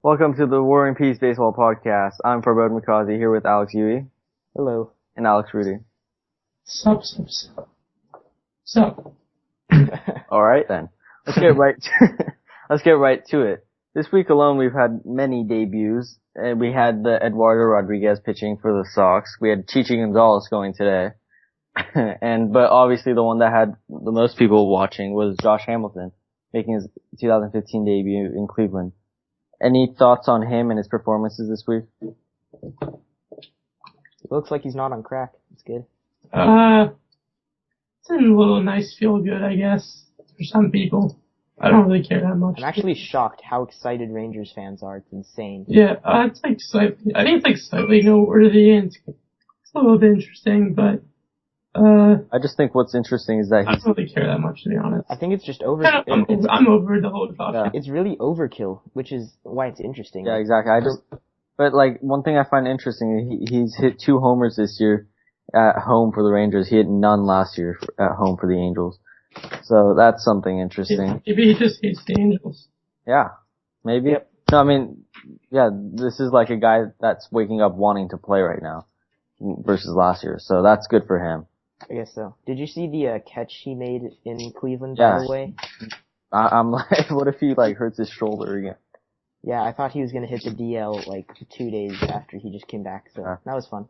Welcome to the War and Peace Baseball Podcast. I'm Farbod McCausey here with Alex Huey. Hello. And Alex Rudy. Sup. Alright then. Let's get right to it. This week alone we've had many debuts. We had the Eduardo Rodriguez pitching for the Sox. We had Chichi Gonzalez going today. But obviously the one that had the most people watching was Josh Hamilton, making his 2015 debut in Cleveland. Any thoughts on him and his performances this week? It looks like he's not on crack. It's good. It's a little nice feel good, I guess, for some people. I don't really care that much. I'm actually shocked how excited Rangers fans are. It's insane. Yeah, it's like slightly, I think it's like slightly noteworthy and it's a little bit interesting, but, I just think what's interesting is that I don't really care that much, to be honest. I think it's just over. I'm over the whole topic. Yeah. It's really overkill, which is why it's interesting. Yeah, exactly. But like, one thing I find interesting, he's hit 2 homers this year at home for the Rangers. He hit none last year at home for the Angels. So that's something interesting. Maybe he just hates the Angels. Yeah. Maybe. Yep. No, I mean, yeah, this is like a guy that's waking up wanting to play right now versus last year. So that's good for him. I guess so. Did you see the catch he made in Cleveland, Yeah. by the way? I'm like, what if he like hurts his shoulder again? Yeah, I thought he was going to hit the DL like 2 days after he just came back, so that was fun.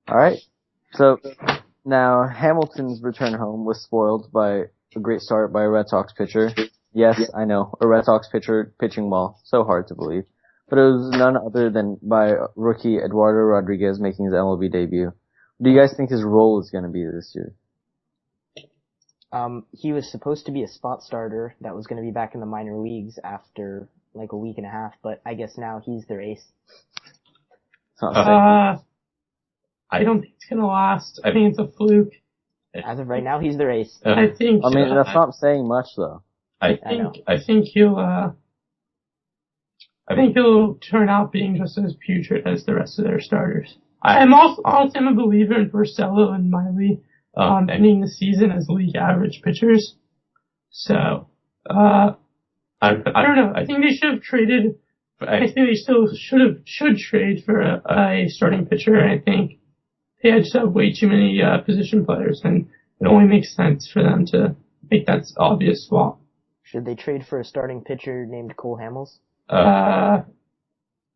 Alright. So, now, Hamilton's return home was spoiled by a great start by a Red Sox pitcher. Yes, I know, a Red Sox pitcher pitching well. So hard to believe. But it was none other than by rookie Eduardo Rodriguez making his MLB debut. What do you guys think his role is going to be this year? He was supposed to be a spot starter that was going to be back in the minor leagues after like a week and a half, but I guess now he's their ace. It's not safe. I don't think it's gonna last. I think it's a fluke. As of right now, he's their ace. I think. I mean, that's not saying much though. I think he'll turn out being just as putrid as the rest of their starters. I'm a believer in Porcello and Miley, ending the season as league average pitchers. So, I don't know. I think they should have traded. I think they still should trade for a starting pitcher. I think they just have way too many position players, and it only makes sense for them to make that obvious swap. Should they trade for a starting pitcher named Cole Hamels?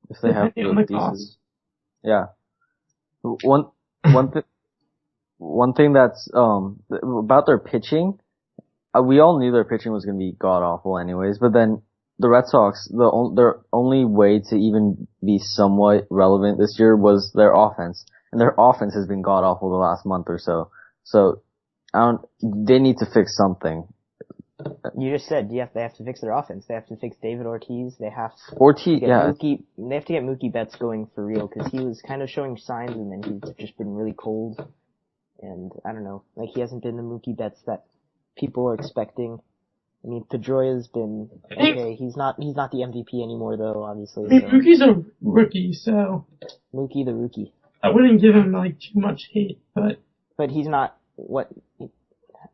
If they have good pieces. Yeah. One thing that's about their pitching, we all knew their pitching was going to be god awful anyways, but then the Red Sox, their only way to even be somewhat relevant this year was their offense. And their offense has been god awful the last month or so. So, they need to fix something. You just said, they have to fix their offense. They have to fix David Ortiz. They have to they have to get Mookie Betts going for real, because he was kind of showing signs and then he's just been really cold. And I don't know, like he hasn't been the Mookie Betts that people are expecting. I mean, Pedroia's been okay. He's not the MVP anymore though, obviously. I mean, Mookie's a rookie, so Mookie the rookie. I wouldn't give him like too much hate, but he's not what.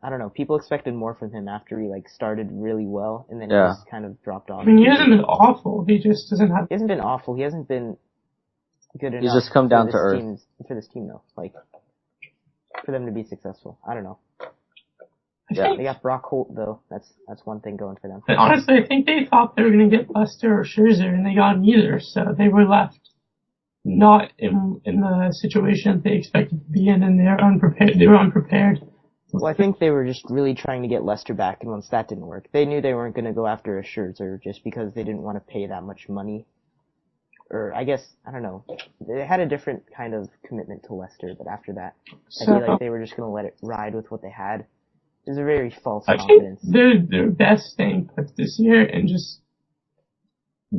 I don't know. People expected more from him after he like started really well, and then he just kind of dropped off. I mean, he hasn't been awful. He just doesn't have. He hasn't been awful. He hasn't been good enough. He's just come down to earth for this team, though. Like for them to be successful. I don't know. Yeah. They got Brock Holt though. That's one thing going for them. But honestly, I think they thought they were going to get Lester or Scherzer, and they got neither. So they were left not in the situation they expected to be in, and they're unprepared. They were unprepared. Well, I think they were just really trying to get Lester back, and once that didn't work, they knew they weren't going to go after a Scherzer just because they didn't want to pay that much money. Or, I guess, I don't know. They had a different kind of commitment to Lester, but after that, I feel like they were just going to let it ride with what they had. It was a very false confidence. I think their best thing this year and just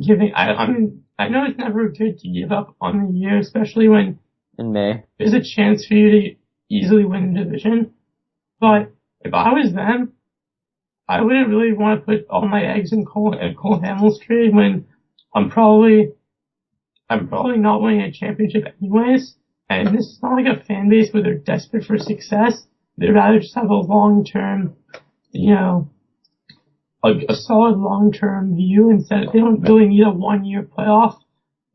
giving, I mean, I know it's never good to give up on the year, especially when in May there's a chance for you to easily win the division. But if I was them, I wouldn't really want to put all my eggs in Cole Hamels trade when I'm probably not winning a championship anyways. And this is not like a fan base where they're desperate for success. They'd rather just have a long-term, a solid long-term view instead. They don't really need a 1-year playoff.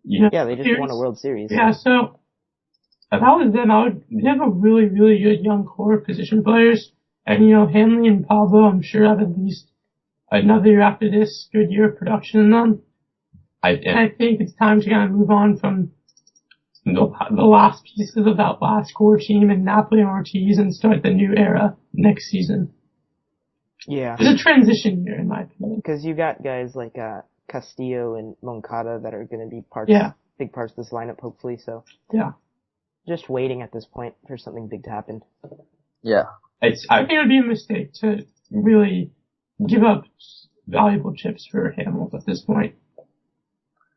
Yeah, they just won a World Series. Yeah, so if I was them, they have a really, really good young core of position players. And, Hanley and Pablo, I'm sure have at least another year after this good year of production in them. I think it's time to kind of move on from the last pieces of that last core team and Napoli and Ortiz and start the new era next season. Yeah. It's a transition year, in my opinion. Because you got guys like Castillo and Moncada that are going to be big parts of this lineup, hopefully. So yeah, just waiting at this point for something big to happen. Yeah. I think it would be a mistake to really give up valuable chips for Hamilton at this point.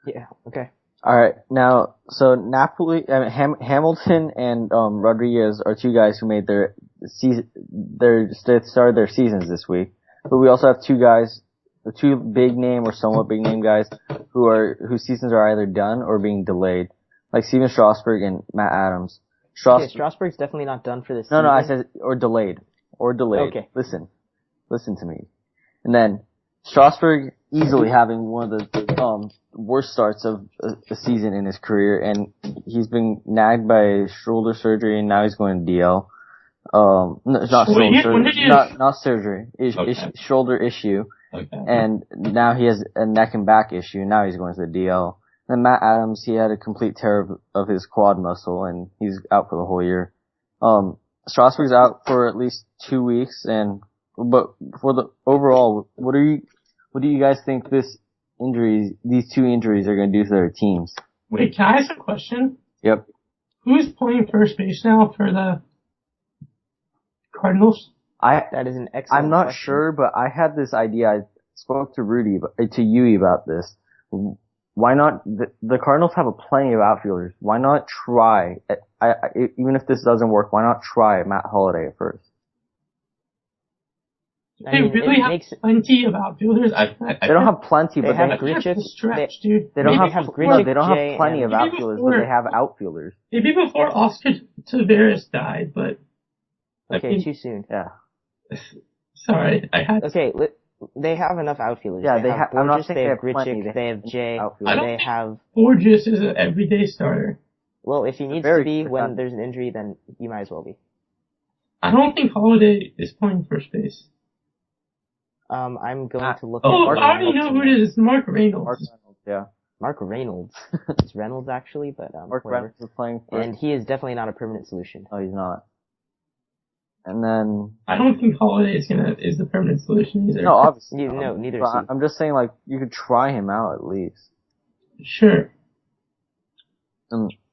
Yeah, okay. All right, now, so Hamilton and Rodriguez are two guys who made their started their seasons this week. But we also have two guys, the two big name or somewhat big name guys whose seasons are either done or being delayed, like Steven Strasburg and Matt Adams. Strasburg's definitely not done for this season. No, I said or delayed. Okay. Listen to me. And then Strasburg easily having one of the worst starts of the season in his career, and he's been nagged by shoulder surgery, and now he's going to DL. Not surgery, shoulder issue, and now he has a neck and back issue, and now he's going to the DL. And Matt Adams, he had a complete tear of his quad muscle, and he's out for the whole year. Strasburg's out for at least 2 weeks, but for the overall, what do you guys think these two injuries are going to do to their teams? Wait, can I ask a question? Yep. Who's playing first base now for the Cardinals? That is an excellent I'm not question. sure, but I had this idea. I spoke to Yui about this. Why not? The Cardinals have plenty of outfielders. Why not try? Even if this doesn't work, why not try Matt Holliday at first? They really have plenty of outfielders. They don't have plenty, but they have Grichuk. They don't have Grichuk, they don't have plenty of outfielders, but they have outfielders. Maybe before Oscar Taveras died, but okay, too soon. Yeah. Sorry, Okay, they have enough outfielders. Yeah, they have Borges, I'm not saying they have plenty. Grichuk, they have Jay, they have Borges is an everyday starter. Well, if he needs to be when there's an injury, then he might as well be. I don't think Holliday is playing first base. I'm going to look at Mark I already know who it is. Mark Reynolds. Mark Reynolds. It's Reynolds actually, but Mark Reynolds is playing first. And he is definitely not a permanent solution. Oh, he's not. And then I don't think Holliday is the permanent solution either. No, obviously. No, neither is he. I'm just saying, like, you could try him out at least. Sure.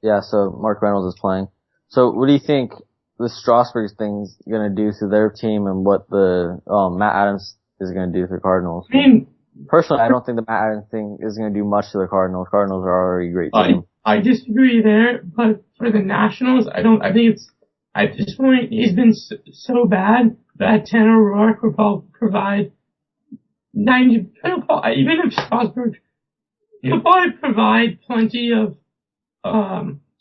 Yeah, so Mark Reynolds is playing. So what do you think the Strasburg thing's gonna do to their team and what the Matt Adams is gonna do to the Cardinals? I mean, personally, I don't think the Matt Adams thing is gonna do much to the Cardinals. Cardinals are already a great team. I disagree there, but for the Nationals, I think it's, at this point, he's been so bad that Tanner Roark will provide 90, even if Strasburg, he'll probably provide plenty of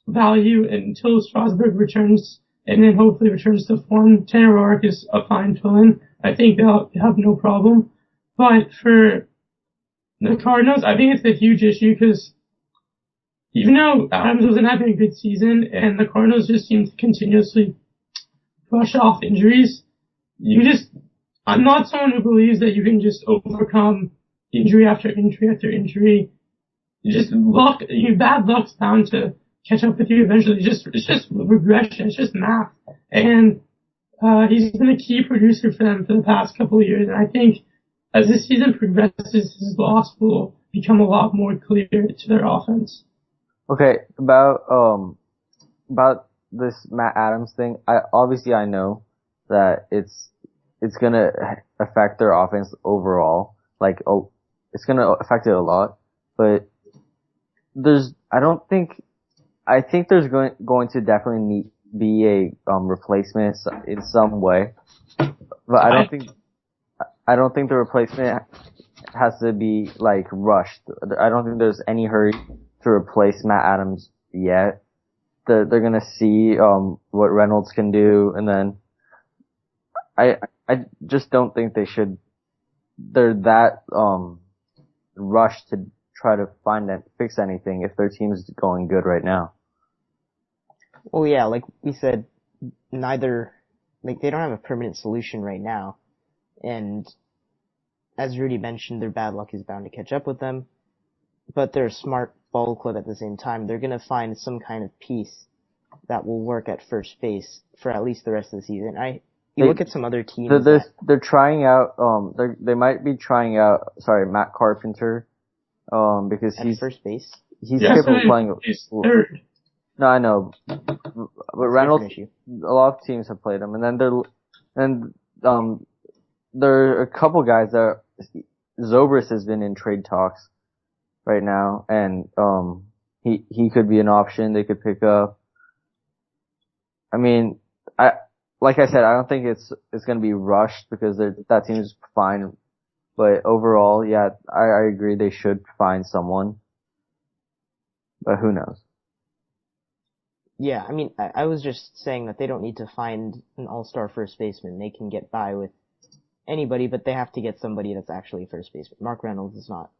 value until Strasburg returns, and then hopefully returns to form. Tanner Roark is a fine fill-in. I think they'll have no problem. But for the Cardinals, I think it's a huge issue because even though Adams wasn't having a good season and the Cardinals just seem to continuously brush off injuries, I'm not someone who believes that you can just overcome injury after injury after injury. Bad luck's bound to catch up with you eventually. It's just regression. It's just math. And he's been a key producer for them for the past couple of years. And I think as this season progresses, his loss will become a lot more clear to their offense. Okay, about this Matt Adams thing, I know that it's gonna affect their offense overall. It's gonna affect it a lot, but I think there's going to definitely be a replacement in some way, but I don't think the replacement has to be rushed. I don't think there's any hurry to replace Matt Adams yet. They're gonna see what Reynolds can do, and then I just don't think they should they're that rushed to try to fix anything if their team's going good right now. Well, yeah, like we said, they don't have a permanent solution right now, and as Rudy mentioned, their bad luck is bound to catch up with them, but they're a smart ball club at the same time. They're gonna find some kind of piece that will work at first base for at least the rest of the season. Look at some other teams. They're trying out. They might be trying out. Sorry, Matt Carpenter. Because he's first base. He's capable of playing. He's third. No, I know, but Reynolds. A lot of teams have played him, and then there are a couple guys that Zobrist has been in trade talks right now, and he could be an option they could pick up. I mean, like I said, I don't think it's going to be rushed because that team is fine. But overall, yeah, I agree they should find someone. But who knows? Yeah, I mean, I was just saying that they don't need to find an all-star first baseman. They can get by with anybody, but they have to get somebody that's actually a first baseman. Mark Reynolds is not.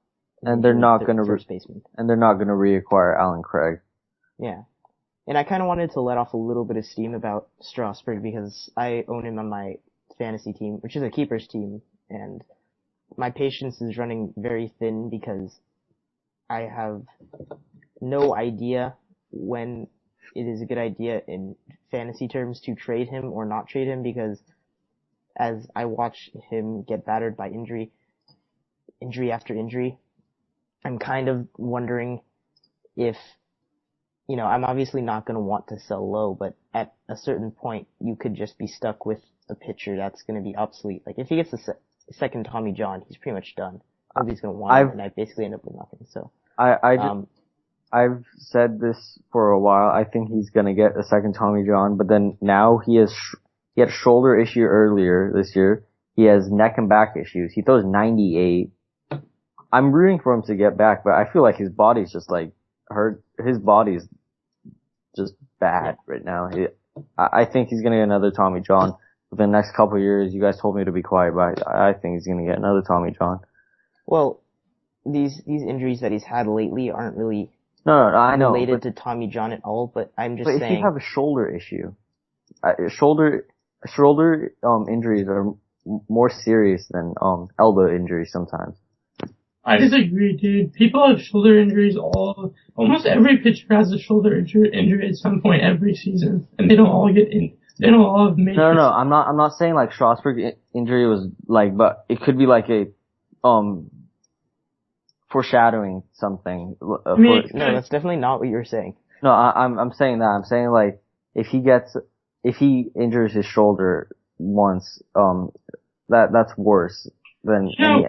And they're not going to first baseman. And they're not going to reacquire Alan Craig. Yeah. And I kind of wanted to let off a little bit of steam about Strasburg because I own him on my fantasy team, which is a keeper's team, and my patience is running very thin because I have no idea when it is a good idea in fantasy terms to trade him or not trade him, because as I watch him get battered by injury after injury, I'm kind of wondering if, I'm obviously not going to want to sell low, but at a certain point you could just be stuck with a pitcher that's going to be obsolete. Like if he gets a second Tommy John, he's pretty much done. Nobody's going to want him, and I basically end up with nothing. So I've said this for a while. I think he's going to get a second Tommy John, but then now he had a shoulder issue earlier this year. He has neck and back issues. He throws 98. I'm rooting for him to get back, but I feel like his body's just like hurt. His body's just bad right now. I think he's going to get another Tommy John within the next couple of years. You guys told me to be quiet, but I think he's going to get another Tommy John. Well, these injuries that he's had lately aren't really No, I know, related to Tommy John at all, but I'm just saying. But if you have a shoulder issue, shoulder injuries are more serious than elbow injuries sometimes. I disagree, dude. People have shoulder injuries almost every pitcher has a shoulder injury at some point every season, and they don't all have major. No, I'm not saying like Strasburg injury was like, but it could be like a, foreshadowing something. No, that's definitely not what you're saying. No, I'm saying that. I'm saying like, if he injures his shoulder once, that's worse than any.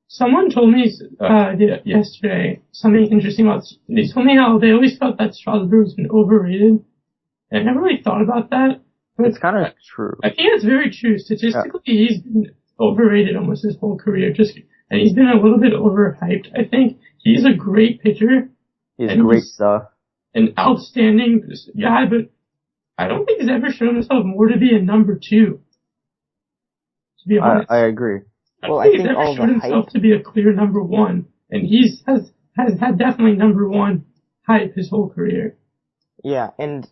Someone told me yesterday something interesting about. They told me how they always felt that Strasburg's been overrated. And I never really thought about that. But it's kind of true. I think it's very true. Statistically, he's been overrated almost his whole career. And he's been a little bit overhyped. I think he's a great pitcher. He's great stuff. An outstanding guy, but I don't think he's ever shown himself more to be a number two. To be honest, I agree. I think he's ever shown himself to be a clear number one, and has had definitely number one hype his whole career. Yeah, and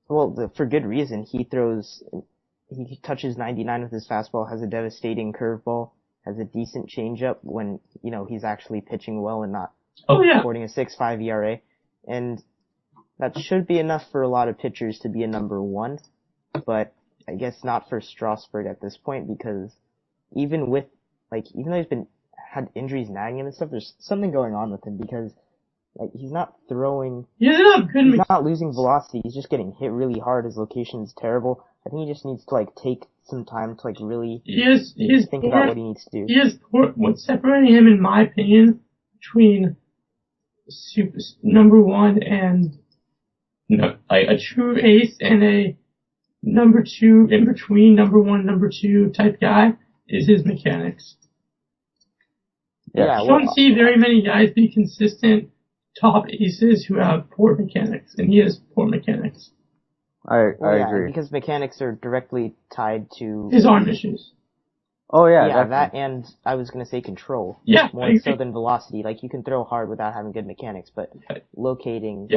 for good reason. He touches 99 with his fastball, has a devastating curveball, has a decent changeup when he's actually pitching well and not recording a 6.5 ERA, and that should be enough for a lot of pitchers to be a number one, but I guess not for Strasburg at this point, because even though he's had injuries nagging him and stuff, there's something going on with him, because he's not throwing. He's not losing velocity. He's just getting hit really hard. His location is terrible. I think he just needs to take some time to really think about what he needs to do. What's separating him, in my opinion, between number one and a true ace and a number two, in between number one, number two type guy, is his mechanics. Yeah, you don't see very many guys be consistent top aces who have poor mechanics, and he has poor mechanics. I agree. Because mechanics are directly tied to his arm issues. Oh yeah, Yeah, definitely. that and I was gonna say control. Yeah, More so than velocity. Like, you can throw hard without having good mechanics, but locating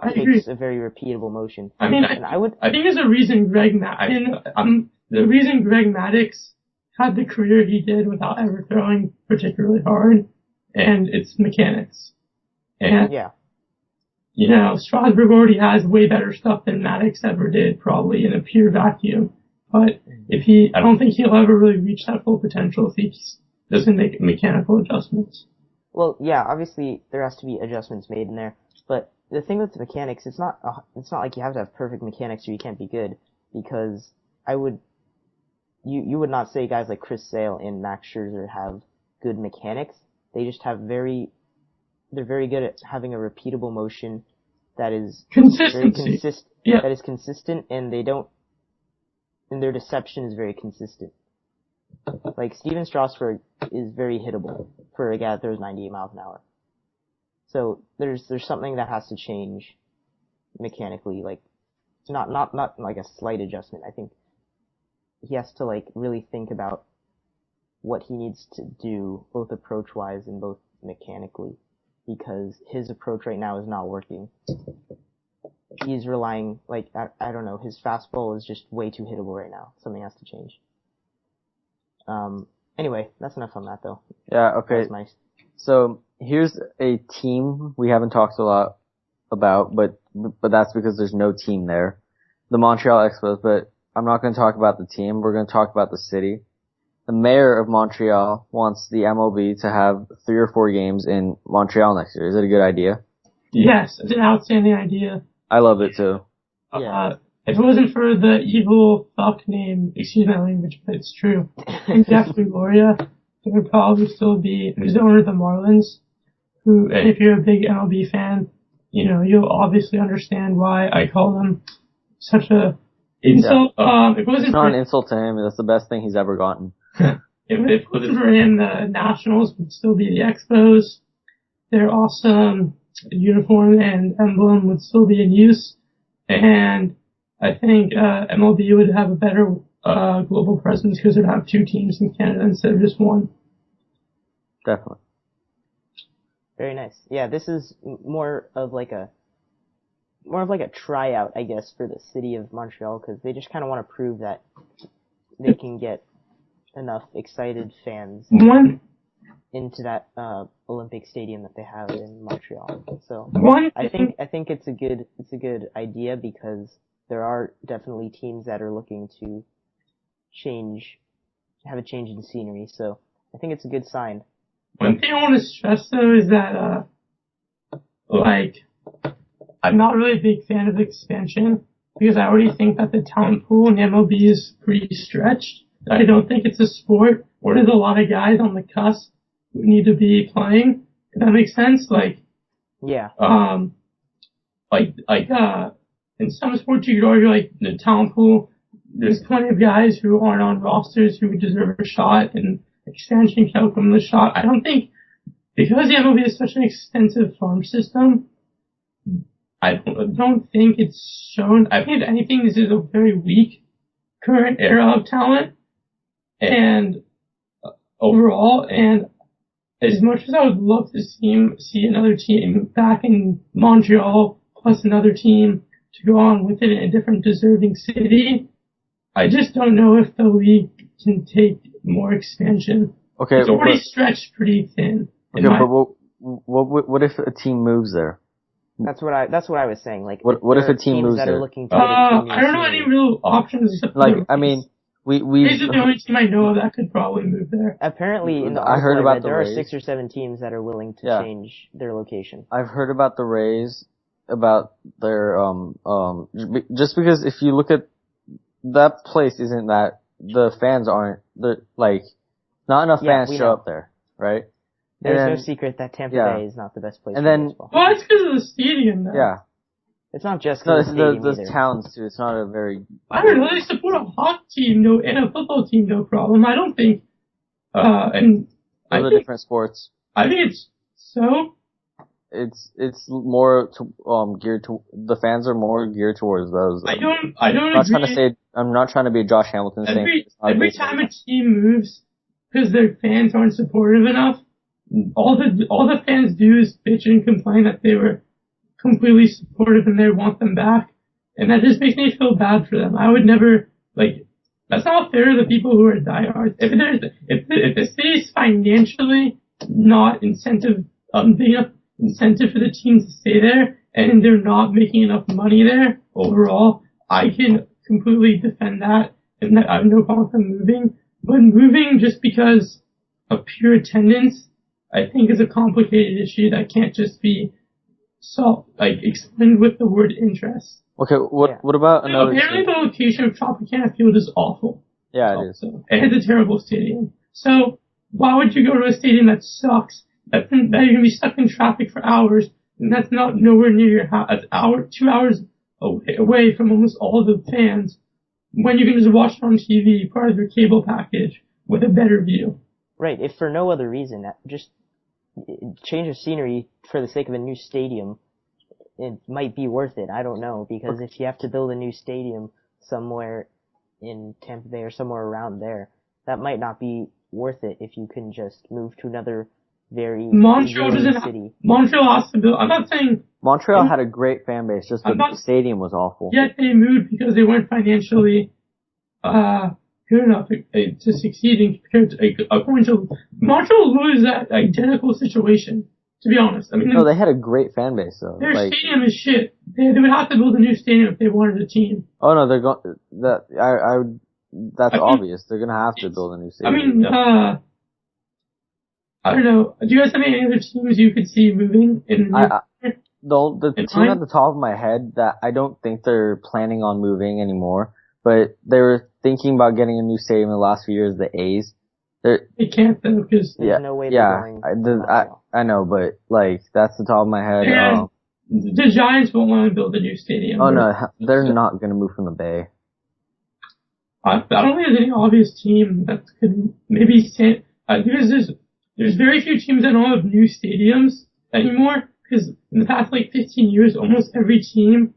I agree. takes a very repeatable motion. I mean, And I think there's a reason the reason Greg Maddux had the career he did without ever throwing particularly hard, and it's mechanics. And, yeah. you know, Strasburg already has way better stuff than Maddux ever did, probably in a pure vacuum. But I don't think he'll ever really reach that full potential if he doesn't make mechanical adjustments. Well, yeah, obviously there has to be adjustments made in there, but the thing with the mechanics, it's not like you have to have perfect mechanics or you can't be good, because you would not say guys like Chris Sale and Max Scherzer have good mechanics. They just have they're very good at having a repeatable motion that is very that is consistent, and their deception is very consistent. Like, Steven Strasburg is very hittable for a guy that throws 98 miles an hour. So there's something that has to change mechanically, like not like a slight adjustment. I think he has to like really think about what he needs to do, both approach wise and both mechanically, because his approach right now is not working. He's relying, like, I don't know, his fastball is just way too hittable right now. Something has to change. Anyway, that's enough on that though. Yeah, okay. That's nice. So here's a team we haven't talked a lot about, but that's because there's no team there. The Montreal Expos, but I'm not going to talk about the team. We're going to talk about the city. The mayor of Montreal wants the MLB to have 3 or 4 games in Montreal next year. Is it a good idea? Yes, it's an outstanding idea. I love it too. Yeah. If it wasn't for the evil fuck name, excuse my language, but it's true, and Jeff Gloria, there would probably still be, who's the owner of the Marlins, who, and if you're a big MLB fan, you know, you'll obviously understand why I call them such a insult. Yeah. If it wasn't it's not an insult to him. That's the best thing he's ever gotten. if it wasn't for him, the Nationals would still be the Expos. Their awesome uniform and emblem would still be in use. And I think MLB would have a better global presence because it would have 2 teams in Canada instead of just 1. Definitely. Very nice. Yeah, this is more of like a tryout, I guess, for the city of Montreal, because they just kind of want to prove that they can get enough excited fans into that Olympic stadium that they have in Montreal. So I think it's a good idea, because there are definitely teams that are looking to have a change in scenery. So I think it's a good sign. One thing I want to stress though is that I'm not really a big fan of expansion, because I already think that the talent pool in the MLB is pretty stretched. I don't think it's a sport where there's a lot of guys on the cusp who need to be playing. If that makes sense? Yeah. In some sports you could argue like the talent pool, there's plenty of guys who aren't on rosters who deserve a shot, and expansion can help them the shot. I don't think, because the MLB is such an extensive farm system, I don't think it's shown. I think if anything, this is a very weak current era of talent, and overall, and as much as I would love to see another team back in Montreal, plus another team to go on with it in a different deserving city, I just don't know if the league can take more expansion. Okay, it's already stretched pretty thin. Okay, but what if a team moves there? That's what I was saying. Like, what if a team moves there? I don't know any real options. Like, I mean, we Rays is the only team I know of that could probably move there. Apparently, in the article I read, there are 6 or 7 teams that are willing to change their location. I've heard about the Rays, about their just because if you look at that place, isn't that the fans aren't not enough fans show up there, right? There's no secret that Tampa Bay is not the best place for baseball. Well, it's because of the stadium, though. Yeah. It's not just because of the stadium either. Towns, too. It's not a very... I don't know. They support a hockey team, and a football team, no problem. I don't think... Those are different sports. I think it's so... It's more geared to... The fans are more geared towards those. I don't agree. I'm not trying to be Josh Hamilton saying... Every time a team moves, because their fans aren't supportive enough. All the fans do is bitch and complain that they were completely supportive and they want them back. And that just makes me feel bad for them. I would never, like, that's not fair to the people who are diehards. If the city's financially not big enough incentive for the team to stay there, and they're not making enough money there overall, I can completely defend that, and that I have no problem with them moving. But moving just because of pure attendance, I think is a complicated issue that can't just be explained with the word interest. Okay, what about another apparently the location of Tropicana Field is awful. Yeah, it is. It's a terrible stadium. So why would you go to a stadium that sucks, that you're going to be stuck in traffic for hours, and that's not nowhere near your house, that's 2 hours away from almost all the fans, when you can just watch it on TV, part of your cable package, with a better view. Right, if for no other reason, just change of scenery for the sake of a new stadium, it might be worth it. I don't know, because if you have to build a new stadium somewhere in Tampa Bay or somewhere around there, that might not be worth it if you can just move to another very city. Montreal has to build. I'm not saying Montreal had a great fan base, just the stadium was awful. Yet they moved because they weren't financially good enough to succeed compared to according to Montreal was that identical situation. To be honest, I mean, no, they had a great fan base though. Their stadium is shit. They would have to build a new stadium if they wanted a team. Oh no, they're going. That's obvious. They're gonna have to build a new stadium. I mean, I don't know. Do you guys have any other teams you could see moving in? The team at the top of my head that I don't think they're planning on moving anymore, but they were thinking about getting a new stadium in the last few years. The A's. They can't though, because there's no way they're going. I know, but like that's the top of my head. The Giants won't want to build a new stadium. Oh no, they're not going to move from the Bay. I don't think there's any obvious team that could maybe say because there's very few teams that don't have new stadiums anymore. Because in the past 15 years, almost every team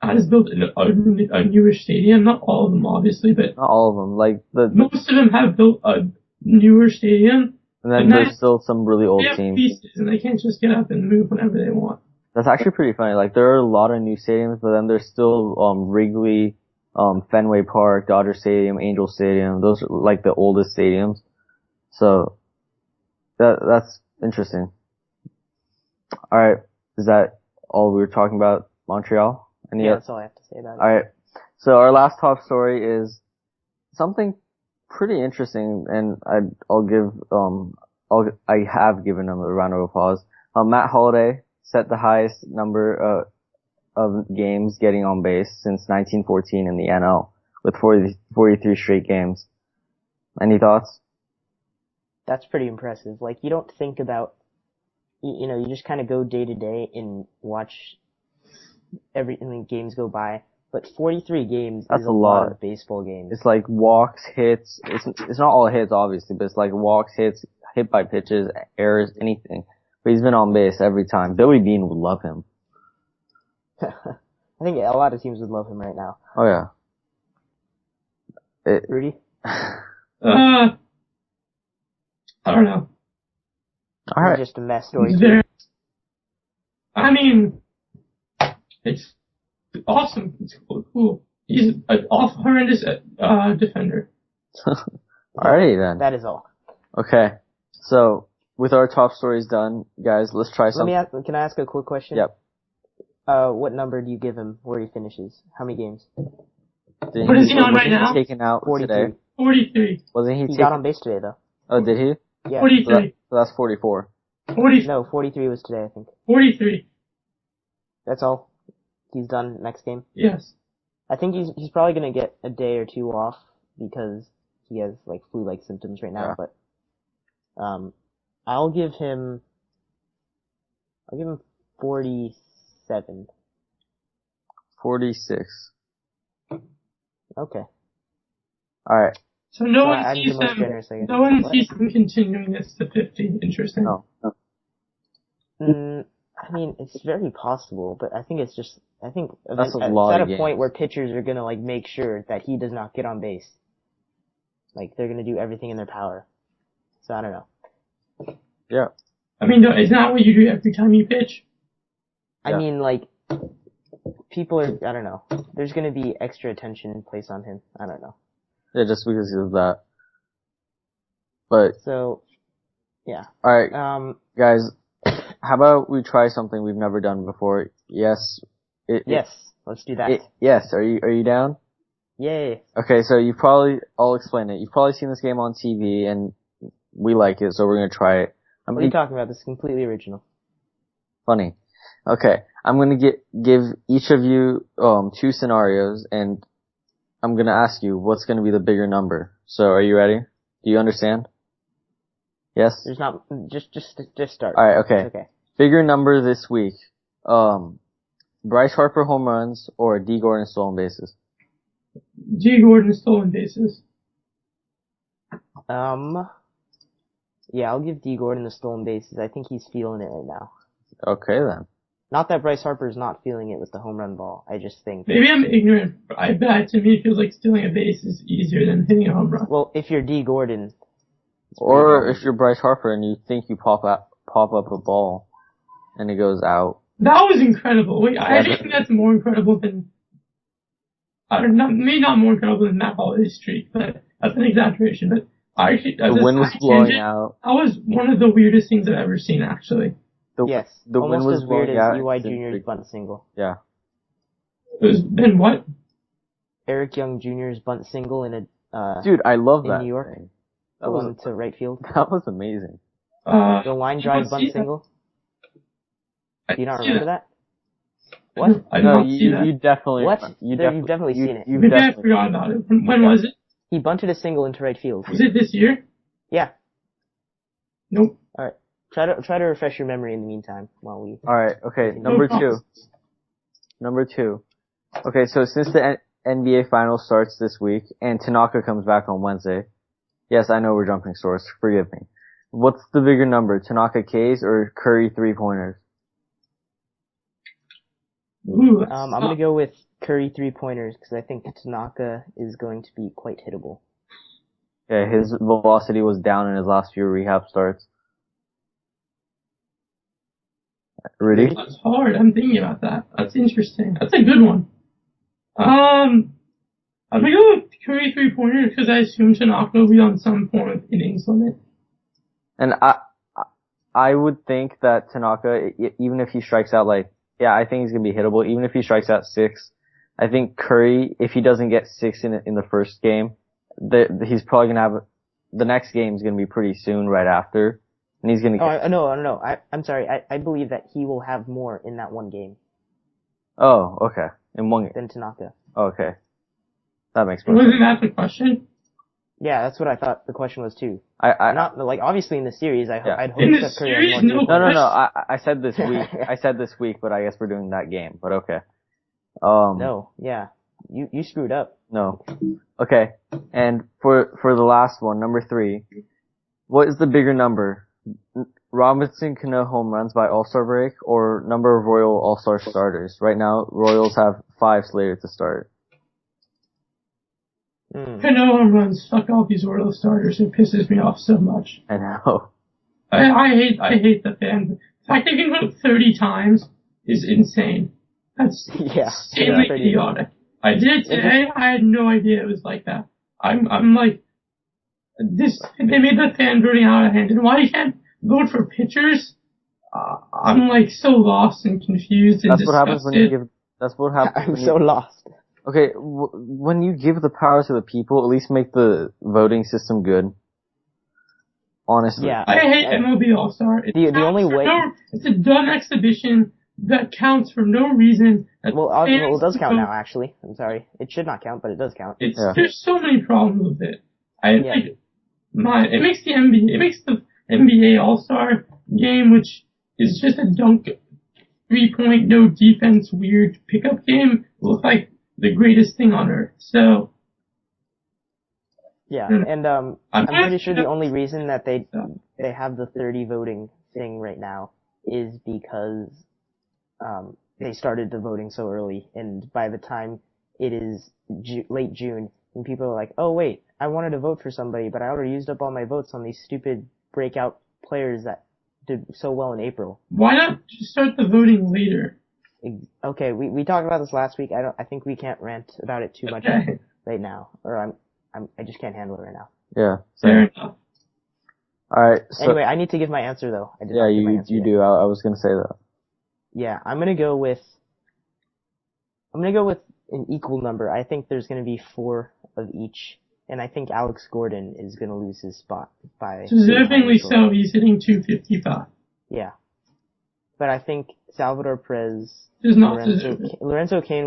has built a newer stadium. Not all of them, obviously, but not all of them. Most of them have built a newer stadium. And then there's still some really old teams. Pieces, and they can't just get up and move whenever they want. That's actually pretty funny. There are a lot of new stadiums, but then there's still Wrigley, Fenway Park, Dodger Stadium, Angel Stadium. Those are the oldest stadiums. So that's interesting. All right, is that all we were talking about Montreal? That's all I have to say about it. All right, so our last top story is something pretty interesting, and I have given him a round of applause. Matt Holliday set the highest number of games getting on base since 1914 in the NL with 43 straight games. Any thoughts? That's pretty impressive. You don't think about, you just kind of go day to day and watch games go by. But 43 games is a lot of baseball games. It's walks, hits. It's not all hits, obviously, but it's walks, hits, hit by pitches, errors, anything. But he's been on base every time. Billy Beane would love him. I think a lot of teams would love him right now. Oh yeah. Rudy? I don't know. All right. Just a mess story. I mean, it's awesome. It's cool. He's an horrendous defender. Alrighty then. That is all. Okay. So, with our top stories done, guys, let's try something. Can I ask a quick question? Yep. What number do you give him where he finishes? How many games? What is he on right now? Taken out 43. today. 43. Wasn't he got on base today, though. Oh, did he? Yeah. 43. So that's 44. 40. No, 43 was today, I think. 43. That's all? He's done next game? Yes. I think he's probably gonna get a day or two off because he has flu-like symptoms right now, but I'll give him 47. 46. Okay. Alright. So no one sees him continuing this to 50. Interesting. No. I mean, it's very possible, but I think it's that's a lot at a point where pitchers are gonna make sure that he does not get on base. They're gonna do everything in their power. So I don't know. Yeah. I mean, isn't that what you do every time you pitch? I mean, like, people are, I don't know. There's gonna be extra attention placed on him. I don't know. Yeah, just because of that. But. So, yeah. Alright, guys, how about we try something we've never done before? Yes. Yes, let's do that. Yes, are you down? Yay. Okay, so I'll explain it. You've probably seen this game on TV and we like it, so we're gonna try it. What are you talking about? This is completely original. Funny. Okay, I'm gonna give each of you, 2 scenarios and I'm gonna ask you what's gonna be the bigger number. So are you ready? Do you understand? Yes? There's not, just start. Alright, okay. It's okay. Bigger number this week. Bryce Harper home runs or D. Gordon stolen bases? D. Gordon stolen bases. Yeah, I'll give D. Gordon the stolen bases. I think he's feeling it right now. Okay then. Not that Bryce Harper's not feeling it with the home run ball. I just think. Maybe I'm ignorant. I bet to me it feels like stealing a base is easier than hitting a home run. Well, if you're D. Gordon. Or if you're Bryce Harper and you think you pop up a ball and it goes out. That was incredible. Wait, I think that's more incredible than, maybe not more incredible than that Holliday streak, but that's an exaggeration. But I actually, the wind was blowing out. That was one of the weirdest things I've ever seen, actually. The wind was as weird blowing out. as EY Jr.'s bunt single. Yeah. Then what? Eric Young Jr.'s bunt single in a, dude, I love in that. New York. Thing. The one to right field. That was amazing. The line drive bunt single. Do you not remember that? What? No, you definitely. What? You've definitely seen it. Maybe I forgot about it. When was it? He bunted a single into right field. Was it this year? Yeah. Nope. Alright. Try to refresh your memory in the meantime while we. Alright, okay. Number two. Okay, so since the NBA Finals starts this week and Tanaka comes back on Wednesday. Yes, I know we're jumping source. Forgive me. What's the bigger number, Tanaka K's or Curry 3-pointers? Ooh, I'm gonna go with Curry 3-pointers because I think Tanaka is going to be quite hittable. Yeah, his velocity was down in his last few rehab starts. Rudy? That's hard. I'm thinking about that. That's interesting. That's a good one. I'm gonna go with Curry 3-pointers because I assume Tanaka will be on some form of innings limit. And I would think that Tanaka, even if he strikes out I think he's gonna be hittable. Even if he strikes out 6, I think Curry, if he doesn't get 6 in the first game, he's probably gonna have, the next game is gonna be pretty soon right after. And he's gonna get... No. I'm sorry. I believe that he will have more in that one game. Oh, okay. In one game. Than Tanaka. Oh, okay. That makes sense. Wasn't that the question? Yeah, that's what I thought the question was too. Not obviously in the series, I'd hope in that Curry has more. No. I said this week. I said this week, but I guess we're doing that game. But okay. No, yeah. You screwed up. No. Okay. And for the last one, number 3, what is the bigger number? Robinson Cano home runs by All-Star break or number of Royal All-Star starters? Right now, Royals have 5 slated to start. Cano home runs. Fuck all these Royal starters. It pisses me off so much. I know. I hate the fan. The fact they can vote 30 times is insane. That's insanely idiotic. I did it today. I had no idea it was like that. I'm like, this, they made the fan voting out of hand. And why you can't vote for pitchers? I'm like so lost and confused and That's what happens when you give, that's what happens. I'm so lost. Okay, when you give the power to the people, at least make the voting system good. Honestly. Yeah. I hate MLB All-Star. The only way... it's a dumb exhibition that counts for no reason. Well, it does count now, actually. I'm sorry. It should not count, but it does count. There's so many problems with it. It makes the NBA All-Star game, which is just a dunk, 3-point, no defense, weird pickup game, look like the greatest thing on earth. So. Yeah, and I'm pretty sure the only reason that they have the 30 voting thing right now is because they started the voting so early, and by the time it is late June, and people are like, oh wait, I wanted to vote for somebody, but I already used up all my votes on these stupid breakout players that did so well in April. Why not just start the voting later? Okay, we talked about this last week. I think we can't rant about it too much right now, or I just can't handle it right now. Yeah. Fair enough. Alright, so. Anyway, I need to give my answer though. You do. I was gonna say that. Yeah, I'm gonna go with an equal number. I think there's gonna be 4 of each, and I think Alex Gordon is gonna lose his spot by. Deservingly so. He's hitting .255. Yeah, but I think Salvador Perez, does not deserve it. Lorenzo Cain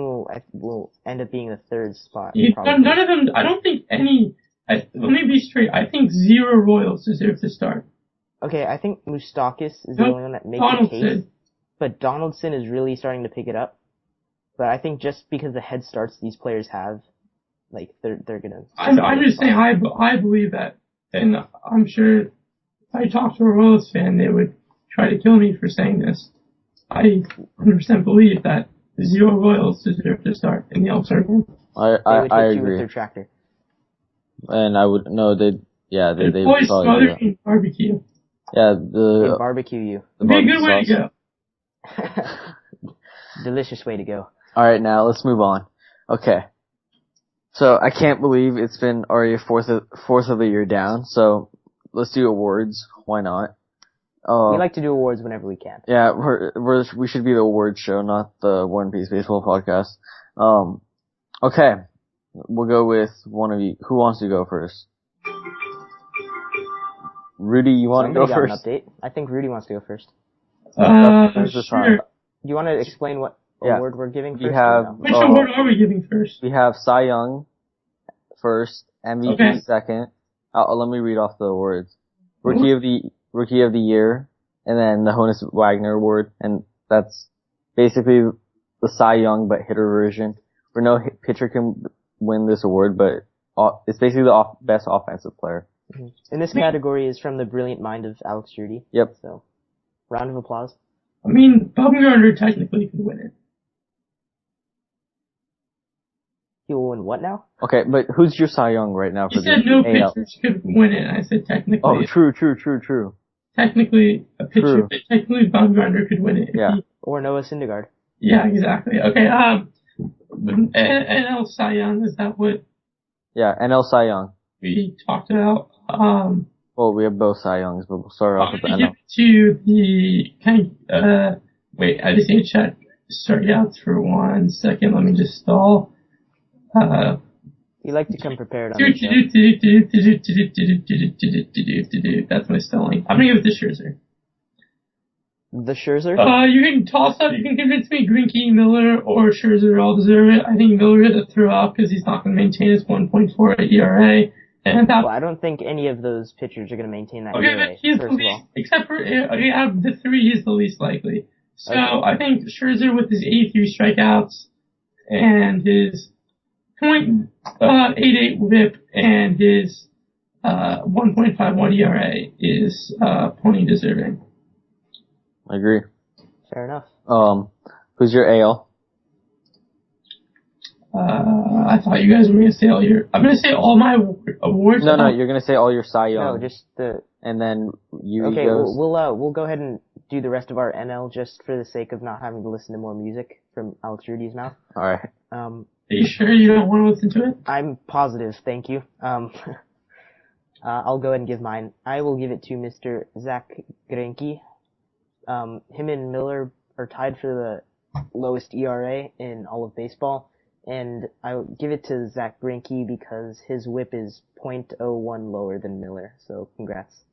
will end up being the 3rd spot. None of them. I don't think any. Let me be straight. I think 0 Royals deserve to start. Okay, I think Moustakas is the only one that makes a case. But Donaldson is really starting to pick it up. But I think just because the head starts these players have, like, they're gonna. I'm just saying, I believe that. And I'm sure if I talked to a Royals fan, they would try to kill me for saying this. I 100% believe that 0 Royals deserve to start in the All-Star game. I agree. You with their tractor. And I would, no, they boys smothering barbecue. Yeah, they barbecue you. It'd be a good way to go. Delicious way to go. Alright, now let's move on. Okay. So, I can't believe it's been already fourth of the year down, so let's do awards. Why not? We like to do awards whenever we can. Yeah, we should be the awards show, not the One Piece Baseball podcast. Okay. We'll go with one of you. Who wants to go first? Rudy, you want to go first? An update. I think Rudy wants to go first. Sure. Do you want to explain what award we're giving first? Which award are we giving first? We have Cy Young first, MVP second. Let me read off the awards. Rookie of the Year, and then the Honos Wagner Award, and that's basically the Cy Young but hitter version, where no pitcher can win this award, but it's basically the best offensive player. Mm-hmm. And this category is from the brilliant mind of Alex Judy. Yep. So, round of applause. I mean, Bumgarner technically could win it. He will win what now? Okay, but who's your Cy Young right now for the AL? You said no pitchers could win it. I said technically. Oh, true. Technically, a pitcher, technically Bumgarner could win it. Yeah. Or Noah Syndergaard. Yeah, exactly. Okay, NL Cy Young, is that what? Yeah, NL Cy Young. We talked about. Well, we have both Cy Youngs, but we'll start off with the NL. Give it to the wait, I just need to check strikeouts for 1 second. Let me just stall. You like to come prepared on That's my stalling. I'm gonna give it to Scherzer. The Scherzer? You can toss up, you can convince me Greinke, Miller, or Scherzer all deserve it. I think Miller has to throw out because he's not going to maintain his 1.48 ERA. And well, I don't think any of those pitchers are going to maintain that ERA. But he's the least, except for, out of the 3, he's the least likely. So I think Scherzer with his 83 strikeouts and his .88 whip and his 1.51 ERA is plenty deserving. I agree. Fair enough. Who's your AL? I thought you guys were going to say all your... I'm going to say all my awards. No, you're going to say all your Cy Young. No, just the... And then you Okay, we'll go ahead and do the rest of our NL just for the sake of not having to listen to more music from Alex Rudy's mouth. Alright. Are you sure you don't want to listen to it? I'm positive, thank you. I'll go ahead and give mine. I will give it to Mr. Zach Greinke. Him and Miller are tied for the lowest ERA in all of baseball, and I'll give it to Zach Greinke because his whip is .01 lower than Miller, so congrats.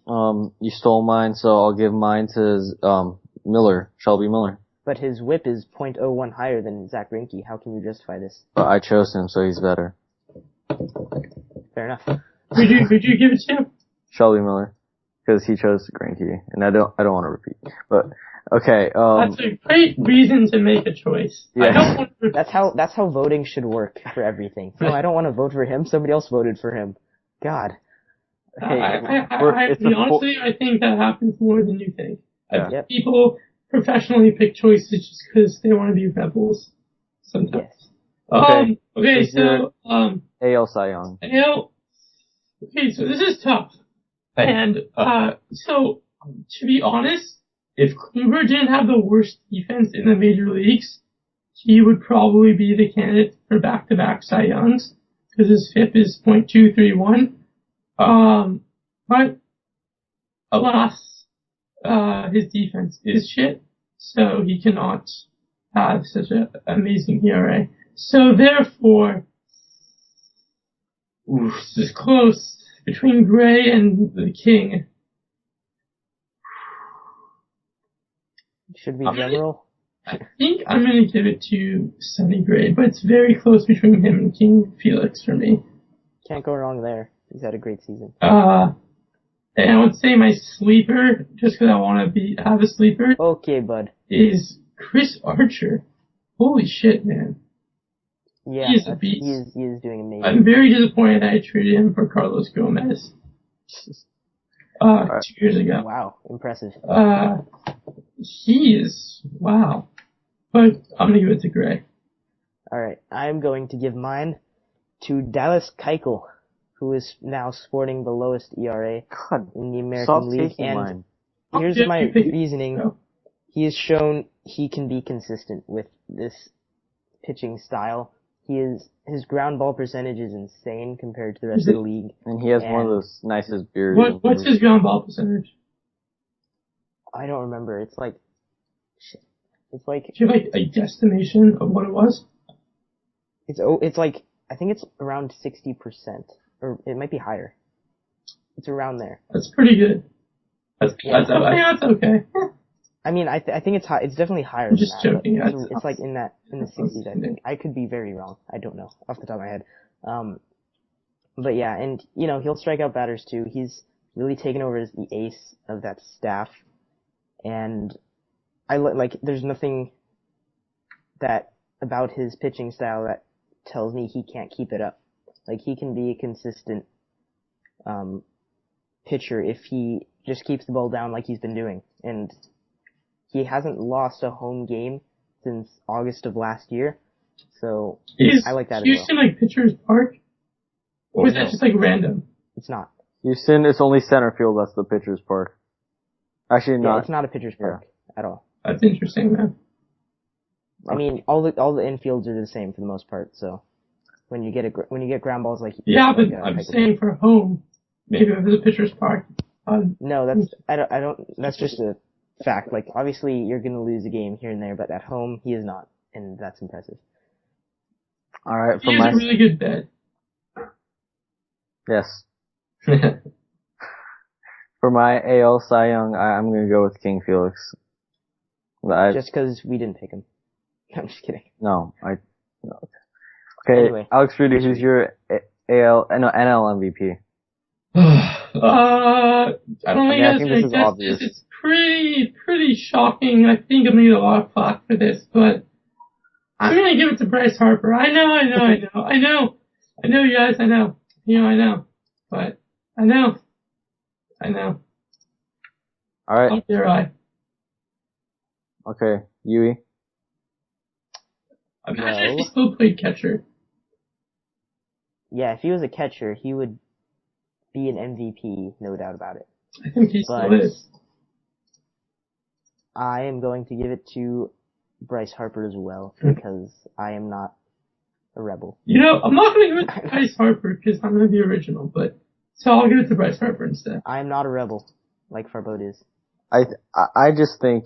You stole mine, so I'll give mine to, Miller, Shelby Miller. But his whip is .01 higher than Zach Greinke. How can you justify this? But I chose him, so he's better. Fair enough. Who'd you give it to? Shelby Miller. Because he chose Greinke, and I don't want to repeat. But, okay, That's a great reason to make a choice. Yeah. I don't want to That's how voting should work for everything. No, I don't want to vote for him. Somebody else voted for him. God. Hey, to be honest with you, I think that happens more than you think. Yeah. People professionally pick choices just because they want to be rebels sometimes. Yes. Okay, so, AL Cy Young. okay, so this is tough. And, so, to be honest, if Kluber didn't have the worst defense in the major leagues, he would probably be the candidate for back-to-back Cy Youngs, because his FIP is .231. But, alas, his defense is shit, so he cannot have such an amazing ERA. So therefore, this is close between Gray and the King. Should be general. I think I'm going to give it to Sonny Gray, but it's very close between him and King Felix for me. Can't go wrong there. He's had a great season. And I would say my sleeper, just because I want to have a sleeper. Okay, bud. Is Chris Archer. Holy shit, man. Yeah, he is a beast. He is doing amazing. I'm very disappointed that I traded him for Carlos Gomez. 2 years ago. Wow, impressive. He is, wow. But I'm gonna give it to Gray. Alright, I'm going to give mine to Dallas Keuchel, who is now sporting the lowest ERA in the American League. And here's my reasoning. He has shown he can be consistent with this pitching style. His ground ball percentage is insane compared to the rest of the league. And he has one of those nicest beards. What's his ground ball percentage? I don't remember. It's like, do you have like a guesstimation of what it was? It's like, I think it's around 60%, or it might be higher. It's around there. That's pretty good. That's okay. I mean, I think it's high. It's definitely higher. I'm just joking. It's like in the 60s, I think. I could be very wrong. I don't know off the top of my head. But yeah, and he'll strike out batters too. He's really taken over as the ace of that staff, and there's nothing that about his pitching style that tells me he can't keep it up. Like, he can be a consistent pitcher if he just keeps the ball down like he's been doing. And he hasn't lost a home game since August of last year, so I like that as well. Houston like Pitcher's Park? Or is that just like random? It's not. Houston, it's only center field that's the Pitcher's Park. Actually, not. Yeah, it's not a Pitcher's Park at all. That's interesting, man. I mean, all the infields are the same for the most part. So when you get ground balls like but I'm saying for home, maybe if it's a Pitcher's Park. No, I don't. That's just a fact. Like, obviously you're gonna lose a game here and there, but at home he is not, and that's impressive. All right, he has a really good bet. Yes. For my AL Cy Young, I'm gonna go with King Felix. Just because we didn't pick him. I'm just kidding. No. Okay, anyway, Alex Rudy, who's your NL MVP? I don't think I think this is obvious. It's pretty shocking. I think I'm gonna get a lot of flack for this, but I'm gonna give it to Bryce Harper. I know, you guys, I know. But I know. Alright. How dare I? Okay, Yui. Imagine if he still played catcher. Yeah, if he was a catcher, he would be an MVP, no doubt about it. I think he still is. I am going to give it to Bryce Harper as well, because I am not a rebel. I'm not going to give it to Bryce Harper, because I'm going to be original, so I'll give it to Bryce Harper instead. I am not a rebel, like Farbode is. I just think,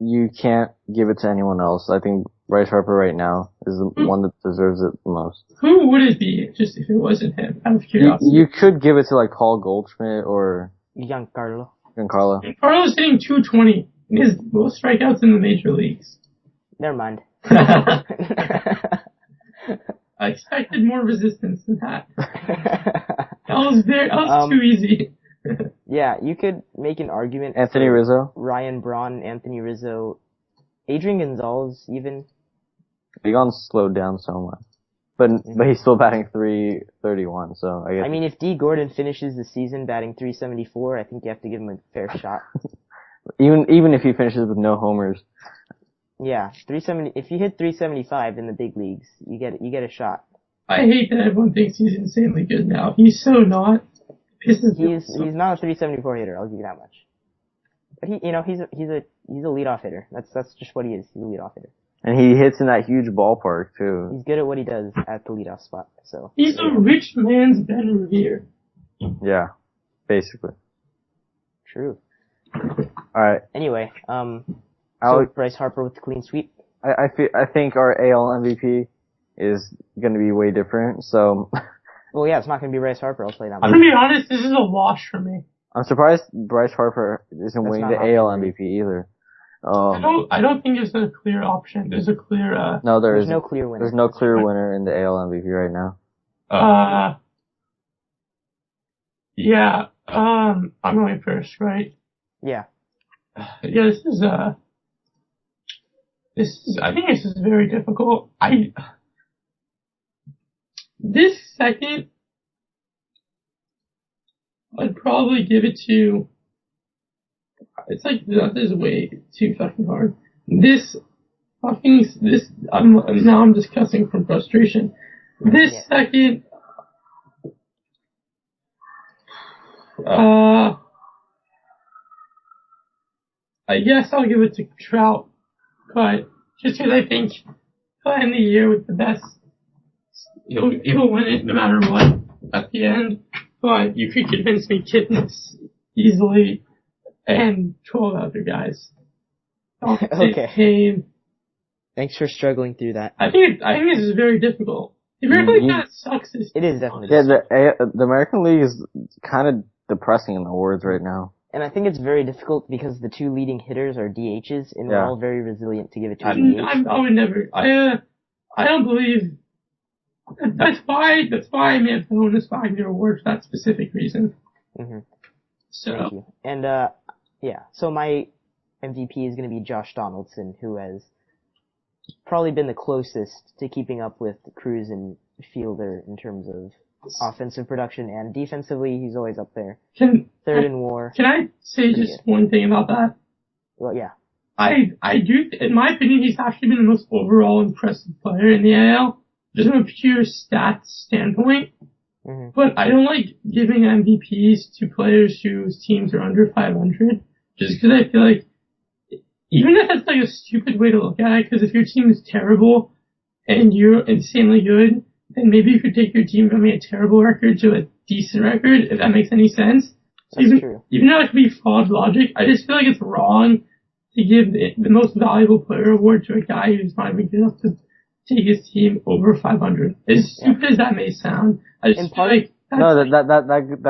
you can't give it to anyone else. I think Bryce Harper right now is the one that deserves it the most. Who would it be just if it wasn't him? Out of curiosity. You could give it to like Paul Goldschmidt or Giancarlo. Carlo's hitting 220 and his most strikeouts in the major leagues. Never mind. I expected more resistance than that. That was too easy. Yeah, you could make an argument. Anthony Rizzo, Ryan Braun, Anthony Rizzo, Adrian Gonzalez, even. Egon's slowed down so much, but he's still batting .331. So I guess. I mean, if D. Gordon finishes the season batting .374, I think you have to give him a fair shot. even if he finishes with no homers. Yeah, 370. If you hit .375 in the big leagues, you get a shot. I hate that everyone thinks he's insanely good now. He's so not. He's not a 374 hitter. I'll give you that much. But he's a leadoff hitter. That's just what he is. He's a leadoff hitter. And he hits in that huge ballpark too. He's good at what he does at the leadoff spot. So he's a rich man's Ben Revere. Yeah, basically. True. All right. Anyway, so Bryce Harper with the clean sweep. I think our AL MVP is going to be way different. So. Well, yeah, it's not going to be Bryce Harper. I'll tell you that. I'm going to be honest. This is a wash for me. I'm surprised Bryce Harper isn't winning the AL MVP either. I don't think there's a clear option. There's a clear. No, there's no clear winner. There's no clear winner in the AL MVP right now. Yeah. I'm going first, right? Yeah. Yeah. I think this is very difficult. This second, I'd probably give it to. It's like, that is way too fucking hard. Now I'm just cussing from frustration. This second, I guess I'll give it to Trout, but just because I think he'll end the year with the best, he'll win it no matter what at the end, but you could convince me Kipnis easily. And 12 other guys. Okay. Thanks for struggling through that. I think this is very difficult. The American League kind of sucks. It is definitely. Yeah, the American League is kind of depressing in the awards right now. And I think it's very difficult because the two leading hitters are DHs, and we're all very resilient to give it to a DH. I would never. I don't believe. That's why I may have the Honos Wagner award for that specific reason. Mm-hmm. So. Thank you. And yeah, so my MVP is going to be Josh Donaldson, who has probably been the closest to keeping up with Cruz and Fielder in terms of offensive production, and defensively, he's always up there. Third in WAR. Can I say just one thing about that? Well, yeah. I do, in my opinion, he's actually been the most overall impressive player in the AL, just from a pure stats standpoint. Mm-hmm. But I don't like giving MVPs to players whose teams are under 500, just because I feel like, even if that's like a stupid way to look at it, because if your team is terrible and you're insanely good, then maybe you could take your team from a terrible record to a decent record, if that makes any sense. So even though it could be flawed logic, I just feel like it's wrong to give the most valuable player award to a guy who's not even good enough to take his team over 500. As stupid as that may sound, I just feel like that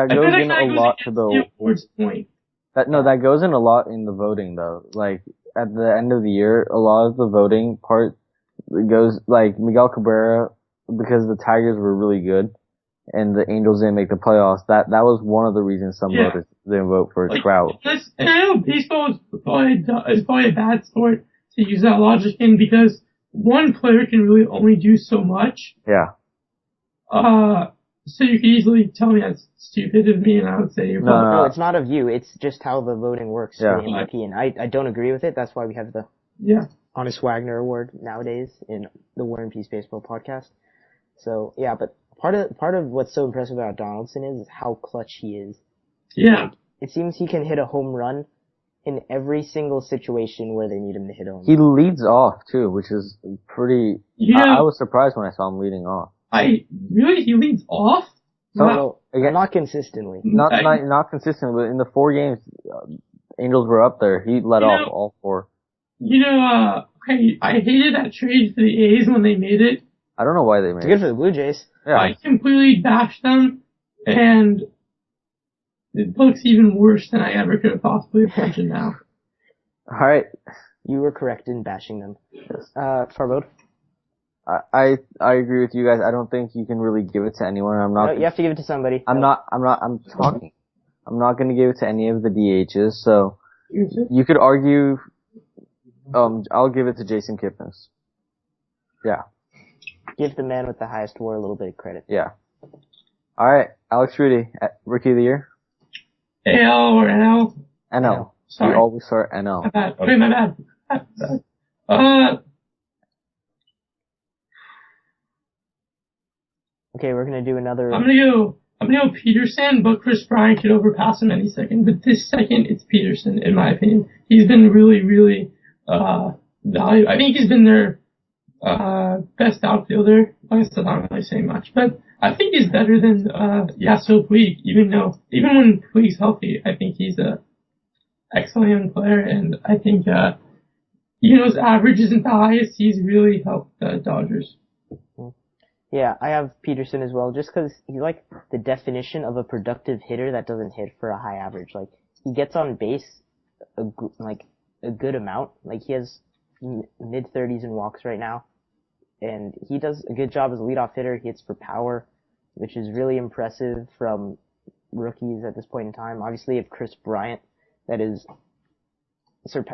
goes in a lot to the awards point. That goes in a lot in the voting though. Like at the end of the year, a lot of the voting part goes like Miguel Cabrera, because the Tigers were really good and the Angels didn't make the playoffs. That was one of the reasons some voters didn't vote for Trout. And I know baseball is probably a bad sport to use that logic in, because one player can really only do so much. Yeah. So you could easily tell me that's stupid of me, and I would say you're No, it's not of you. It's just how the voting works for the MVP, and I don't agree with it. That's why we have the Honest Wagner Award nowadays in the War and Peace Baseball podcast. So yeah, but part of what's so impressive about Donaldson is how clutch he is. Yeah. Like, it seems he can hit a home run in every single situation where they need him to hit a home run. He leads off too, which is pretty. I was surprised when I saw him leading off. He leads off? Not consistently. Not consistently, but in the 4 games Angels were up there, he led off all 4. I hated that trade for the A's when they made it. I don't know why they made it. Good for the Blue Jays. Yeah. I completely bashed them, and it looks even worse than I ever could have possibly imagined now. Alright. You were correct in bashing them. Yes. Farbode? I agree with you guys. I don't think you can really give it to anyone. You have to give it to somebody. I'm talking. I'm not gonna give it to any of the DHs, so you could argue, I'll give it to Jason Kipnis. Yeah. Give the man with the highest WAR a little bit of credit. Yeah. Alright, Alex Rudy, Rookie of the Year? AL or NL? NL. Sorry. We always start NL. My bad. Okay, my bad. Okay, we're gonna do another. I'm gonna go I'm gonna go Peterson, but Chris Bryant could overpass him any second. But this second, it's Peterson, in my opinion. He's been really, really, valuable. I think he's been their, best outfielder. I guess that's not really saying much, but I think he's better than, Yasiel Puig, even when Puig's healthy, I think he's a excellent young player, and I think, his average isn't the highest. He's really helped the Dodgers. Yeah, I have Peterson as well, just because he's like the definition of a productive hitter that doesn't hit for a high average. Like, he gets on base a good amount. Like, he has mid-30s in walks right now, and he does a good job as a leadoff hitter. He hits for power, which is really impressive from rookies at this point in time. Obviously, you have Chris Bryant, that is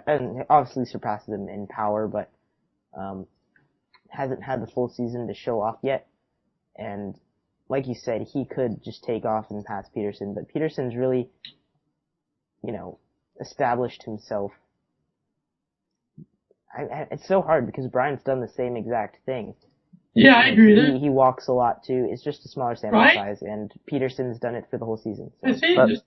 and obviously surpasses him in power, but hasn't had the full season to show off yet. And like you said, he could just take off and pass Peterson, but Peterson's really, established himself. It's so hard because Bryant's done the same exact thing. Yeah, I agree with that. He walks a lot too. It's just a smaller sample size, and Peterson's done it for the whole season. So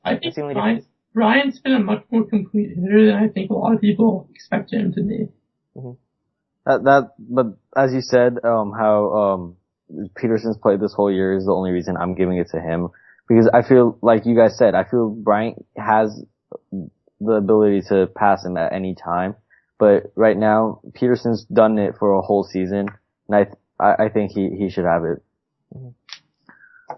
I think Bryant's been a much more complete hitter than I think a lot of people expect him to be. Mm-hmm. But as you said, how Peterson's played this whole year is the only reason I'm giving it to him, because I feel, like you guys said, I feel Bryant has the ability to pass him at any time, but right now Peterson's done it for a whole season, and I think he should have it. Mm-hmm.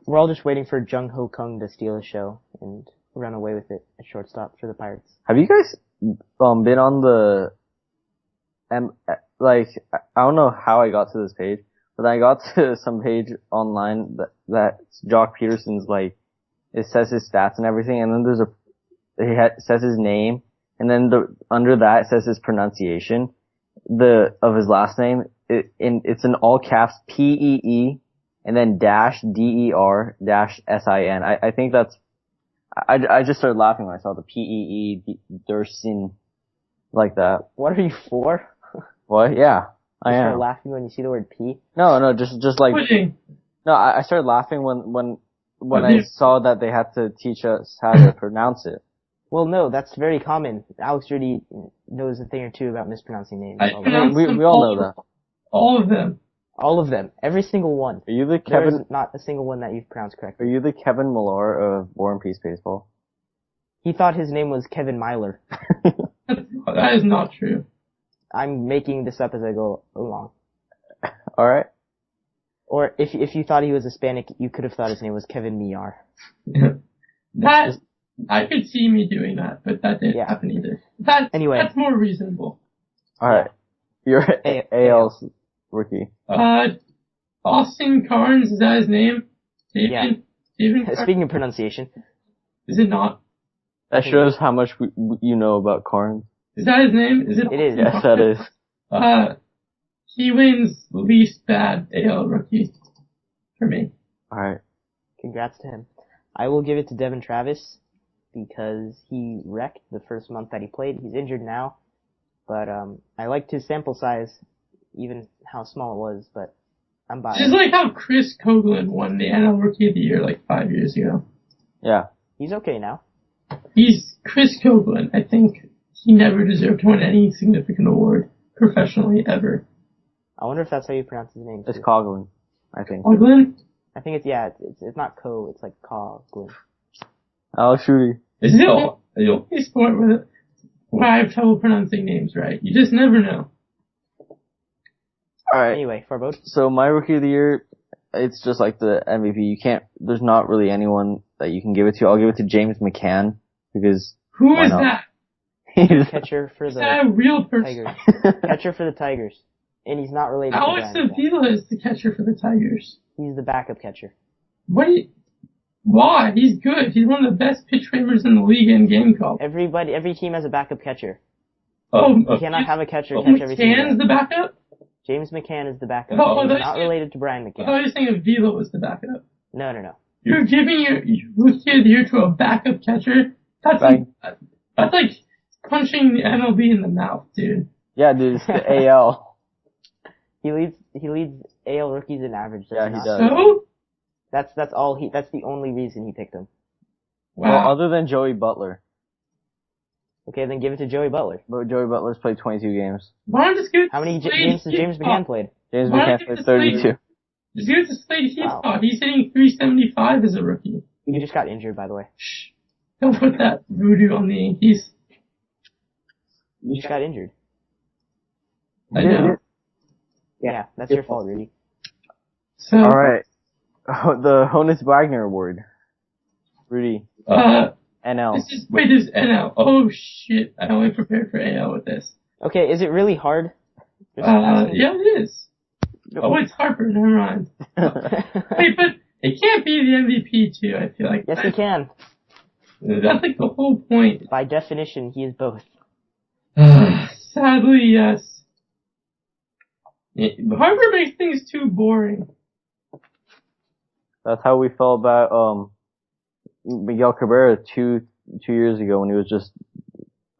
We're all just waiting for Jung Ho Kung to steal a show and run away with it at shortstop for the Pirates. Have you guys been on the I don't know how I got to this page, but I got to some page online that Jock Peterson's it says his stats and everything, and then says his name, and then under that it says his pronunciation of his last name. It's in all caps P-E-E and then dash D-E-R dash S-I-N. I think that's, I just started laughing when I saw the P-E-E Dersin like that. What are you for? What? Yeah, I am. You start laughing when you see the word P? No, just like, no, I started laughing when I saw that they had to teach us how to pronounce it. Well, no, that's very common. Alex Rudy knows a thing or two about mispronouncing names. We all know that. All of them. All of them. Every single one. Are you the There is not a single one that you've pronounced correctly. Are you the Kevin Millar of War and Peace Baseball? He thought his name was Kevin Myler. That is not true. I'm making this up as I go along. Alright. Or if you thought he was Hispanic, you could have thought his name was Kevin Millar. I could see me doing that, but that didn't happen either. That's more reasonable. Alright. You're AL's rookie. Austin Carnes, is that his name? Steven Speaking of pronunciation. Is it not? That shows how much you know about Carnes. Is that his name? Is it? It is. Yes, that is. He wins least bad AL rookie for me. Alright. Congrats to him. I will give it to Devin Travis because he wrecked the first month that he played. He's injured now, but I liked his sample size, even how small it was, but I'm biased. Just like how Chris Coughlin won the NL Rookie of the Year 5 years ago. Yeah. He's okay now. He's Chris Coughlin. I think he never deserved to win any significant award professionally ever. I wonder if that's how you pronounce his name. It's Coughlin, I think. Coughlin? I think it's not Co, it's like Coughlin. Alex Rudy. Is it the only sport where I have trouble pronouncing names right? You just never know. Alright. Anyway, Farbode. So my rookie of the year, it's just like the MVP. There's not really anyone that you can give it to. I'll give it to James McCann because. Who is that? He's catcher for the a real person? Tigers. Catcher for the Tigers. And he's not related to Alex Avila is the catcher for the Tigers. He's the backup catcher. Why? He's good. He's one of the best pitch framers in the league in game call. Every team has a backup catcher. You cannot have a catcher catch every single McCann's the backup? James McCann is the backup. He's not related to Brian McCann. I thought you were saying Avila was the backup. No. You're giving your rookie of the year to a backup catcher? That's like punching the MLB in the mouth, dude. Yeah, dude, it's the AL. He leads AL rookies in average. Yeah, he does. So? That's the only reason he picked him. Well, Wow. other than Joey Butler. Okay, then give it to Joey Butler. But Joey Butler's played 22 games. Why don't just give it How many to games has Slade James McCann played? James Why McCann don't you played just 32. Just give it to Slade Wow. Heathcock. He's hitting 375 as a rookie. He just got injured, by the way. Shh. Don't put that voodoo on the Yankees. He just got injured. I know. Yeah, that's your fault, Rudy. So, Alright. The Honos Wagner Award. Rudy. NL. this is NL. Oh shit, I only prepared for AL with this. Okay, is it really hard? Yeah, it is. Oh, it's Harper, never mind. Wait, but it can't be the MVP too, I feel like. Yes, he can. That's like the whole point. By definition, he is both. Sadly, yes. Harper makes things too boring. That's how we felt about, Miguel Cabrera two years ago when he was just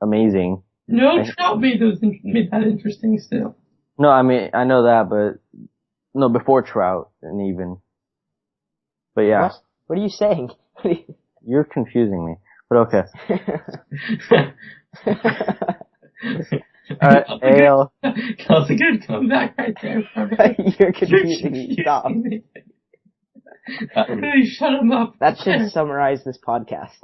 amazing. No, Trout made that interesting still. No, I mean, I know that, but, no, before Trout, and even. But yeah. What are you saying? You're confusing me. But okay. Alright, AL. That's a good comeback right there. You're confusing me. Stop. Really shut him up. That should summarize this podcast.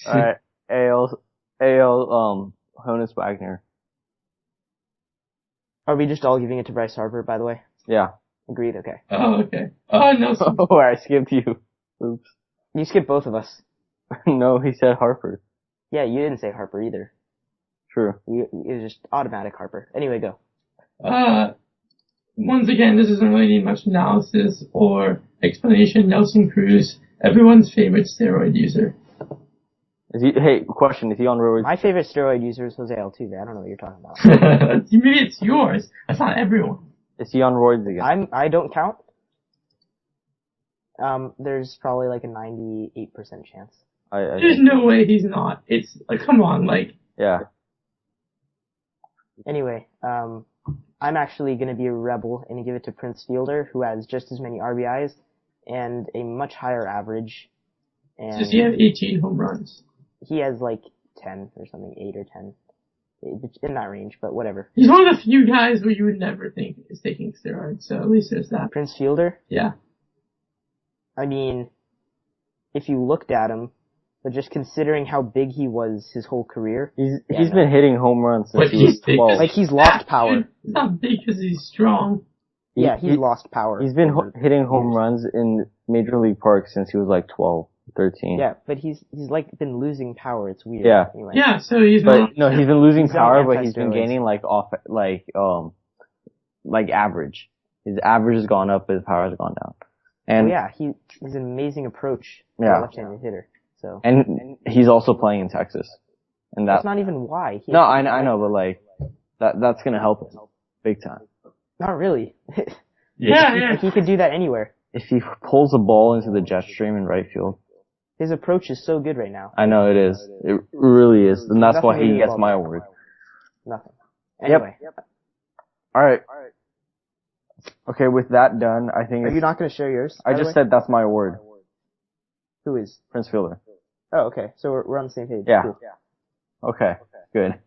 Alright, AL, Honos Wagner. Are we just all giving it to Bryce Harper, by the way? Yeah. Agreed? Okay. Oh, okay. Oh, no. Oh, I skipped you. Oops. You skipped both of us. No, he said Harper. Yeah, you didn't say Harper either. True. It was just automatic Harper. Anyway, go. Once again, this doesn't really need much analysis or explanation. Nelson Cruz, everyone's favorite steroid user. Hey, question, is he on roids? My favorite steroid user is Jose Altuve. I don't know what you're talking about. Maybe it's yours. That's not everyone. Is he on roids again? I don't count. There's probably like a 98% chance. There's no way he's not. It's like, come on, like. Yeah. Anyway, I'm actually gonna be a rebel and give it to Prince Fielder, who has just as many RBIs and a much higher average. And Does he have 18 home runs? he has like 10 or something, 8 or 10. In that range, but whatever. He's one of the few guys where you would never think is taking steroids, so at least there's that. Prince Fielder? Yeah. I mean, if you looked at him, but just considering how big he was his whole career. He's been hitting home runs since he was 12. Like, he's lost power. He's not big because he's strong. Yeah, he's lost power. He's been hitting home runs in Major League Park since he was like 12, 13. Yeah, but he's like been losing power. It's weird. Yeah. Anyway. Yeah, so he's But no, he's been losing power, on but he's been anti-steroids. gaining like average. His average has gone up, his power has gone down. And yeah, he's an amazing approach for Yeah. a left-handed hitter. So and he's also playing in Texas. And that's not even why. No, I know, but like that's gonna help him big time. Not really. Yeah. Like, he could do that anywhere. If he pulls the ball into the jet stream in right field. His approach is so good right now. I know it is. It really is. And that's why Nothing he to do gets about my that. award. Nothing. Anyway, Alright. Okay, with that done, I think are you not going to share yours? I by the just way? said that's my award. Who is? Prince Fielder. Oh, okay. So we're on the same page. Yeah. Cool. Okay, good.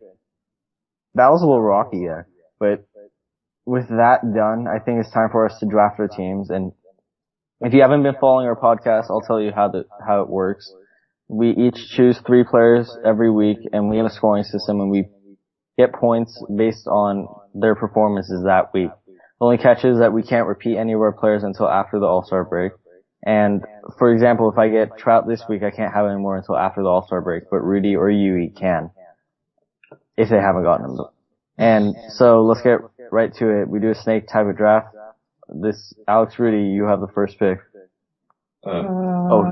That was a little rocky there, but with that done, I think it's time for us to draft our teams. And if you haven't been following our podcast, I'll tell you how it works. We each choose 3 players every week, and we have a scoring system, and we get points based on their performances that week. The only catch is that we can't repeat any of our players until after the All-Star break. And, for example, if I get Trout this week, I can't have any more until after the All-Star break, but Rudy or Yui can. If they haven't gotten them. And so, let's get right to it. We do a snake type of draft. Alex, Rudy, you have the first pick. I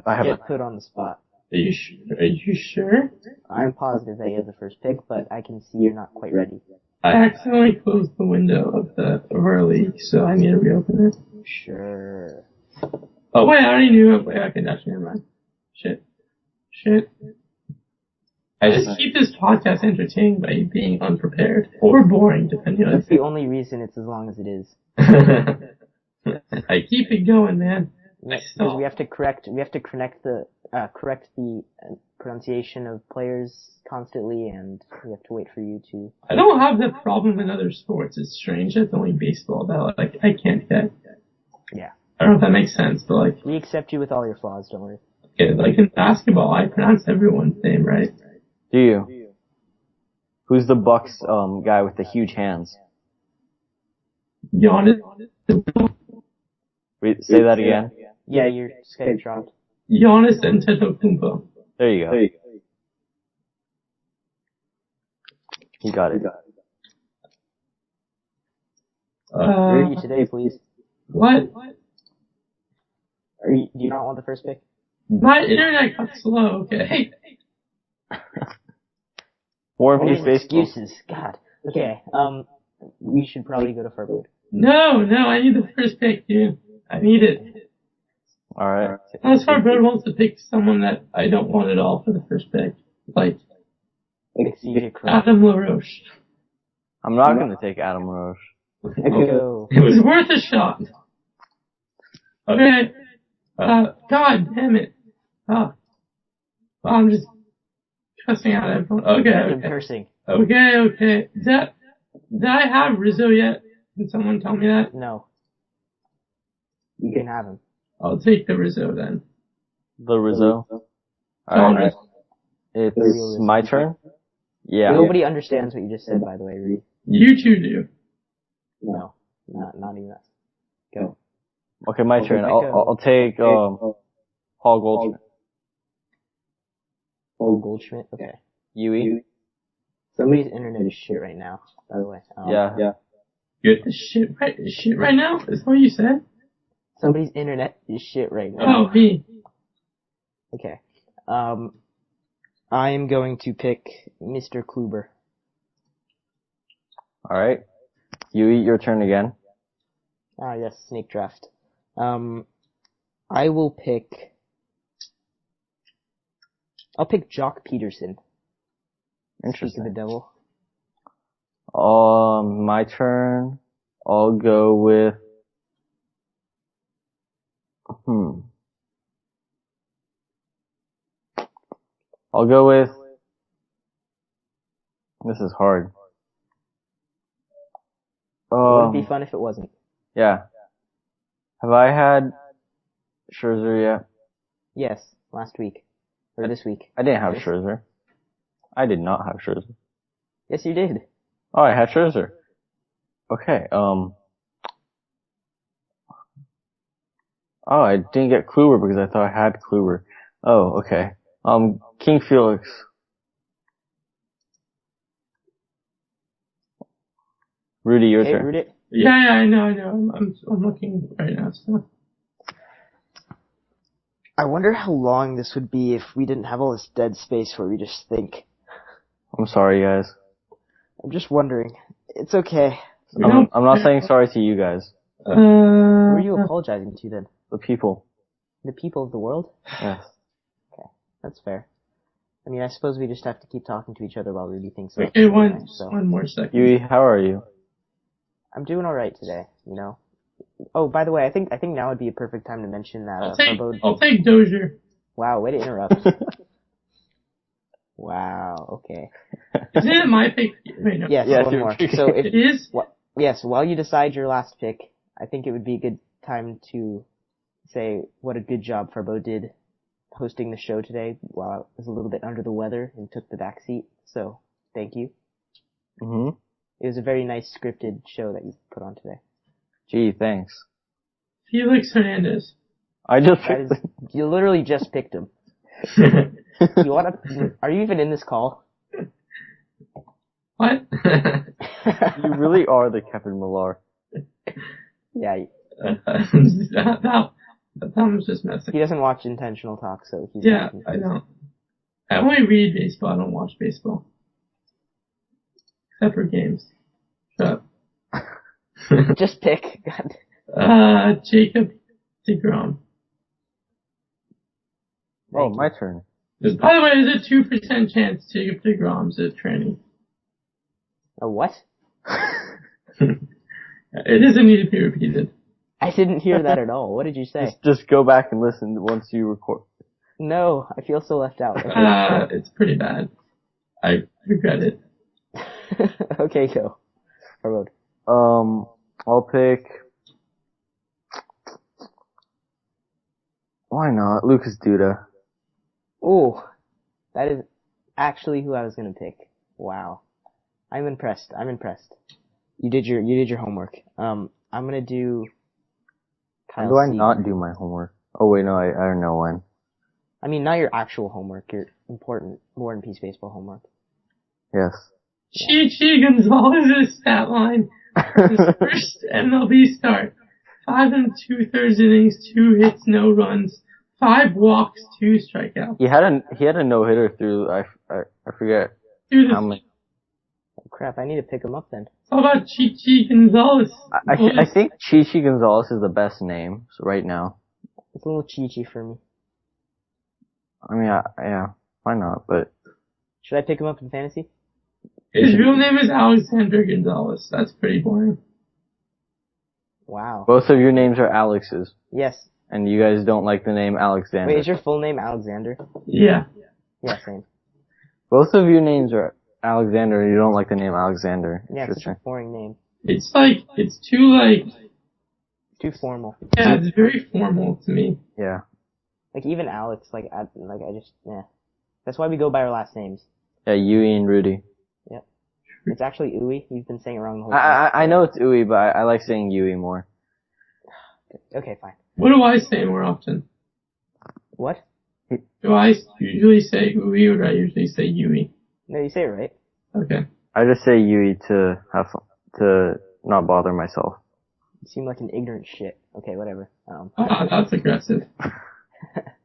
have Get put on the spot. Are you sure? I'm positive that you have the first pick, but I can see you're not quite ready. I accidentally closed the window of our league, so I need to reopen it. Sure. Oh wait, I already knew it. Wait, okay, that's never mind. Shit. I just keep this podcast entertaining by being unprepared or boring, depending on That's the only reason it's as long as it is. I keep it going, man. because we have to correct the pronunciation of players constantly, and we have to wait for you to. I don't have that problem in other sports. It's strange. It's only baseball that like I can't get. Yeah. I don't know if that makes sense, but like. We accept you with all your flaws. Don't worry. Okay, like in basketball, I pronounce everyone's name right. Do you? Who's the Bucks guy with the huge hands? Giannis. Wait, say that again. Yeah, your Skype dropped. Giannis Antetokounmpo. There you go. He got it. Where are you today, please? What? Do you not want the first pick? My internet got slow, okay? War and Peace baseball. Excuses. God. Okay, we should probably go to Farbode. No, I need the first pick, dude. I need it. Alright. Unless Farbode wants to pick someone that I don't want at all for the first pick. Like Adam LaRoche. I'm not gonna take Adam LaRoche. It was worth a shot. Okay. God damn it. I'm just cussing out everyone. Okay. Cursing. Okay. Did I have Rizzo yet? Can someone tell me that? No. You can have him. I'll take the Rizzo then. The Rizzo? Alright. It's my turn? Yeah. Nobody understands what you just said, by the way, Reed. You two do. No. Not even us. Go. Okay, my turn. I'll take, Paul Goldschmidt. Paul Goldschmidt? Okay. Yui? Somebody's internet is shit right now, by the way. Yeah. You're the shit right now? Is that what you said? Somebody's internet is shit right now. Oh, me. Okay. I am going to pick Mr. Kluber. Alright. Yui, your turn again. Yes, snake draft. I will pick... I'll pick Jock Peterson. Interesting. Speak of the devil. My turn. I'll go with... I'll go with... This is hard. It wouldn't be fun if it wasn't. Yeah. Have I had Scherzer yet? Yes, last week. Or this week. I didn't have Scherzer. I did not have Scherzer. Yes, you did. Oh, I had Scherzer. Okay, Oh, I didn't get Kluber because I thought I had Kluber. Oh, okay. King Felix. Rudy, your turn. Rudy. Yeah, I know. I'm looking right now, so. I wonder how long this would be if we didn't have all this dead space where we just think. I'm sorry, guys. I'm just wondering. It's okay. I'm not saying sorry to you guys. Who are you apologizing to then? The people. The people of the world? Yes. Okay, that's fair. I mean, I suppose we just have to keep talking to each other while Rudy thinks. Okay, one more second. Yui, how are you? I'm doing alright today, you know. Oh, by the way, I think now would be a perfect time to mention that. I'll take Dozier. Wow, way to interrupt. Wow, okay. Isn't it my pick? Wait, no. Yes, one more. So it is? Yes, while you decide your last pick, I think it would be a good time to say what a good job Farbo did hosting the show today while I was a little bit under the weather and took the back seat. So, thank you. Mm-hmm. It was a very nice scripted show that you put on today. Gee, thanks. Felix Hernandez. I just picked him. You literally just picked him. Are you even in this call? What? You really are the Kevin Millar. Yeah. That was just messing. He doesn't watch Intentional Talk, so he's Yeah, I don't. I only read baseball, I don't watch baseball. Except for games. Shut up. Just pick. God. Jacob deGrom. Oh, my turn. By the way, there's a 2% chance Jacob deGrom's a tranny. A what? It doesn't need to be repeated. I didn't hear that at all. What did you say? Just go back and listen once you record. No, I feel so left out. It's pretty bad. I regret it. Okay, go. Road. I'll pick. Why not Lucas Duda? Oh, that is actually who I was gonna pick. Wow, I'm impressed. You did your homework. I'm gonna do. When do I not do my homework? Oh wait, no, I don't know when. I mean, not your actual homework. Your important War and Peace baseball homework. Yes. Chichi Gonzalez's stat line. His first MLB start. 5 2/3 innings, 2 hits, no runs, 5 walks, 2 strikeouts. He had a no hitter through I forget how many. Oh, crap! I need to pick him up then. How about Chichi Gonzalez? I think Chichi Gonzalez is the best name right now. It's a little Chichi for me. I mean, yeah, why not? But should I pick him up in fantasy? His real name is Alexander Gonzalez. That's pretty boring. Wow. Both of your names are Alex's. Yes. And you guys don't like the name Alexander. Wait, is your full name Alexander? Yeah. Yeah, same. Both of your names are Alexander, and you don't like the name Alexander. Yeah, it's such a boring name. It's too formal. Yeah, it's very formal to me. Yeah. Like even Alex, that's why we go by our last names. Yeah, Yui and Rudy. Yep. It's actually Uwe. You've been saying it wrong the whole time. I know it's Uwe, but I like saying Yui more. Okay, fine. What do I say more often? What? Do I usually say Uwe or do I usually say Yui? No, you say it right. Okay. I just say Yui to have fun, to not bother myself. You seem like an ignorant shit. Okay, whatever. That's aggressive.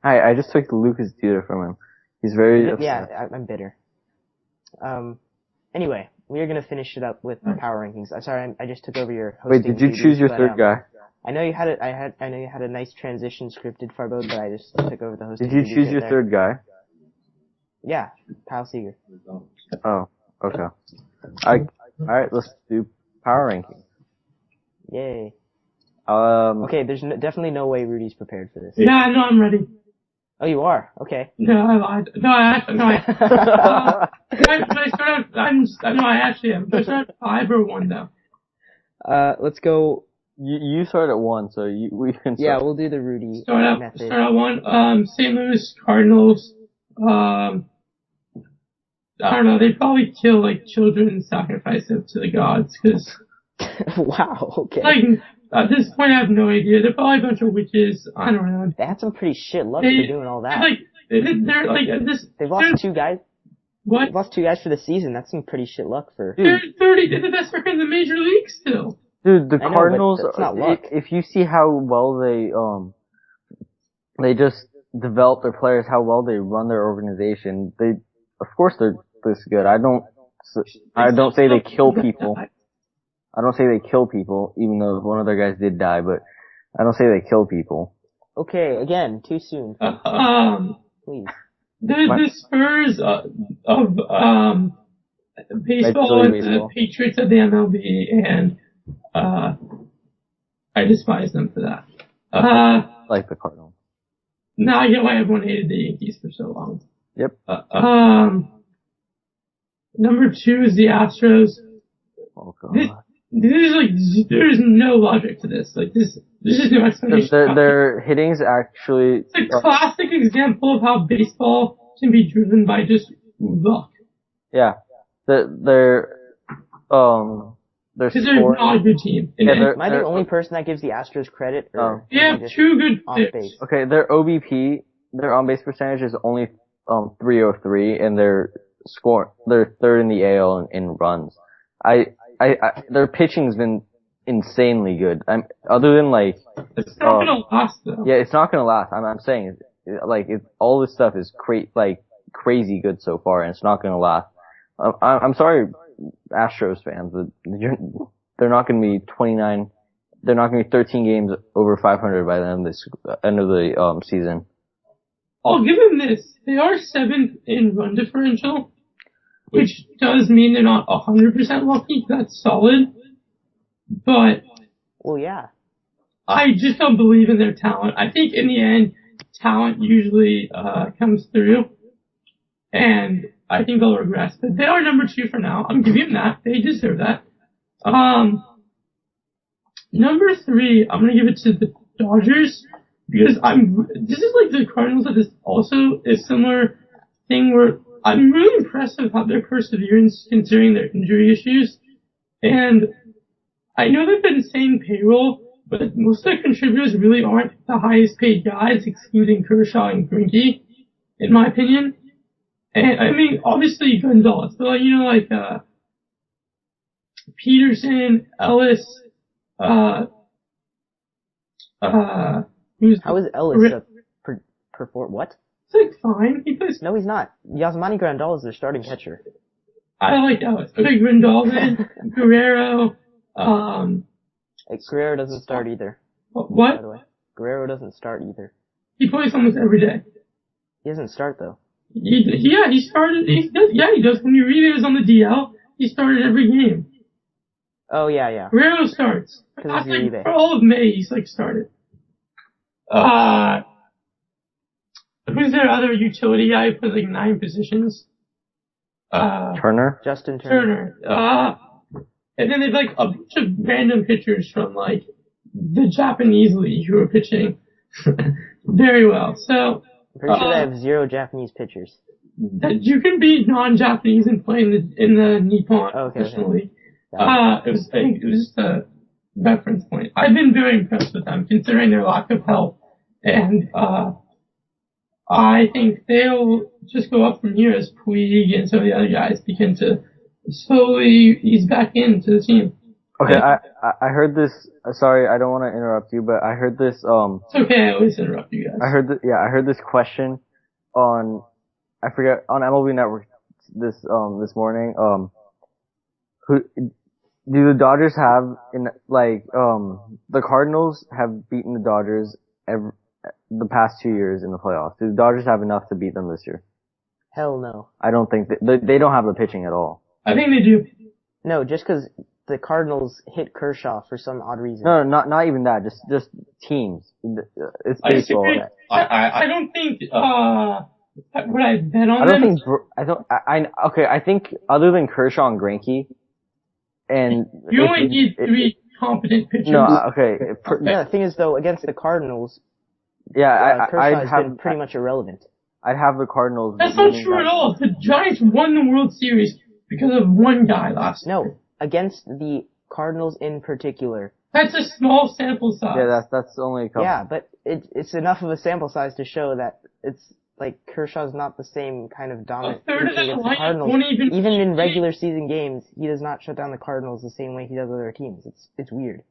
I just took the Lucas Duda from him. He's very upset. Yeah, I'm bitter. Anyway, we are gonna finish it up with the power rankings. I'm sorry, I just took over your hosting. Wait, did you choose your third guy? I know you had it. I know you had a nice transition scripted, Farbo, but I just took over the hosting. Did you choose your third guy? Yeah, Kyle Seager. Oh, okay. Alright, let's do power rankings. Yay. Okay, there's definitely no way Rudy's prepared for this. Yeah, no, I'm ready. Oh, you are? Okay. No, I lied. No, I start out, I actually am. Do I start at 5 or 1 though? Let's go. You start at 1, so we can start. Yeah, we'll do the Rudy method. Start at 1. St. Louis Cardinals, I don't know, they probably kill, children and sacrifice them to the gods, cause... Wow, okay. At this point I have no idea. They're probably a bunch of witches. I don't know. They had some pretty shit luck for doing all that. They've lost 2 guys. What? They've lost 2 guys for the season. That's some pretty shit luck for... They're the best record in the major league still. Dude, the Cardinals, that's not luck. If you see how well they just develop their players, how well they run their organization, of course they're this good. I don't say they kill people. I don't say they kill people, even though one of their guys did die, but I don't say they kill people. Okay, again, too soon. Please. The Spurs of baseball and the Patriots of the MLB, and I despise them for that. Like the Cardinals. Now I get why everyone hated the Yankees for so long. Yep. Number 2 is the Astros. Oh god. There's no logic to this. This is no explanation. Their hitting's actually... It's a classic example of how baseball can be driven by just luck. Yeah. They're because they're not a good team. Yeah, am I the only person that gives the Astros credit? Or they have 2 good on-base? Okay, their OBP, their on-base percentage is only 303, and they're 3rd in the AL in runs. Their pitching's been insanely good. Other than it's not gonna last though. Yeah, it's not gonna last. I'm saying all this stuff is crazy good so far, and it's not gonna last. I'm sorry, Astros fans, but they're not gonna be 29. They're not gonna be 13 games over 500 by the end of the season. I'll give them this. They are 7th in run differential, which does mean they're not 100% lucky. That's solid. But well, yeah. I just don't believe in their talent. I think in the end, talent usually comes through, and I think they'll regress. But they are number 2 for now. I'm giving them that. They deserve that. Number 3, I'm gonna give it to the Dodgers because this is like the Cardinals have this also a similar thing where I'm really impressed with how their perseverance considering their injury issues. And I know they've been insane payroll, but most of their contributors really aren't the highest paid guys, excluding Kershaw and Greinke, in my opinion. And I mean, obviously Gonzalez, but like Peterson, Ellis, How is Ellis perform? What? It's like fine. He plays. No, he's not. Yasmani Grandal is their starting catcher. I like Ellis. Okay, Grandal, Guerrero. Guerrero doesn't start either. What? By the way, Guerrero doesn't start either. He plays almost every day. He doesn't start though. He started. He does. When you read it was on the DL, he started every game. Oh yeah. Guerrero starts. I think for all of May he's started. Who's their other utility guy who plays 9 positions? Turner? Justin Turner. And then they've a bunch of random pitchers from the Japanese league who are pitching very well. So I'm pretty sure they have 0 Japanese pitchers. That you can be non-Japanese and play in the Nippon Professional League. It was just a reference point. I've been very impressed with them considering their lack of help, and I think they'll just go up from here as Puig and some of the other guys begin to slowly ease back into the team. Okay, I heard this. Sorry, I don't want to interrupt you, but I heard this. It's okay, I always interrupt you guys. I heard this question on MLB Network this morning. Who do the Dodgers have the Cardinals have beaten the Dodgers the past 2 years in the playoffs. Do the Dodgers have enough to beat them this year? Hell no. I don't think they don't have the pitching at all. I think they do. No, just because the Cardinals hit Kershaw for some odd reason. No, not even that. Just teams. It's baseball. I don't think. Would I bet on them? I think other than Kershaw and Greinke, and you only need 3 competent pitchers. No, okay. The thing is though, against the Cardinals, Kershaw has been pretty much irrelevant. I'd have the Cardinals. That's not true at all. The Giants won the World Series because of one guy last year. No, against the Cardinals in particular. That's a small sample size. Yeah, that's only a couple. Yeah, but it's enough of a sample size to show that it's Kershaw's not the same kind of dominant against the Cardinals. Even in regular season games, he does not shut down the Cardinals the same way he does other teams. It's weird.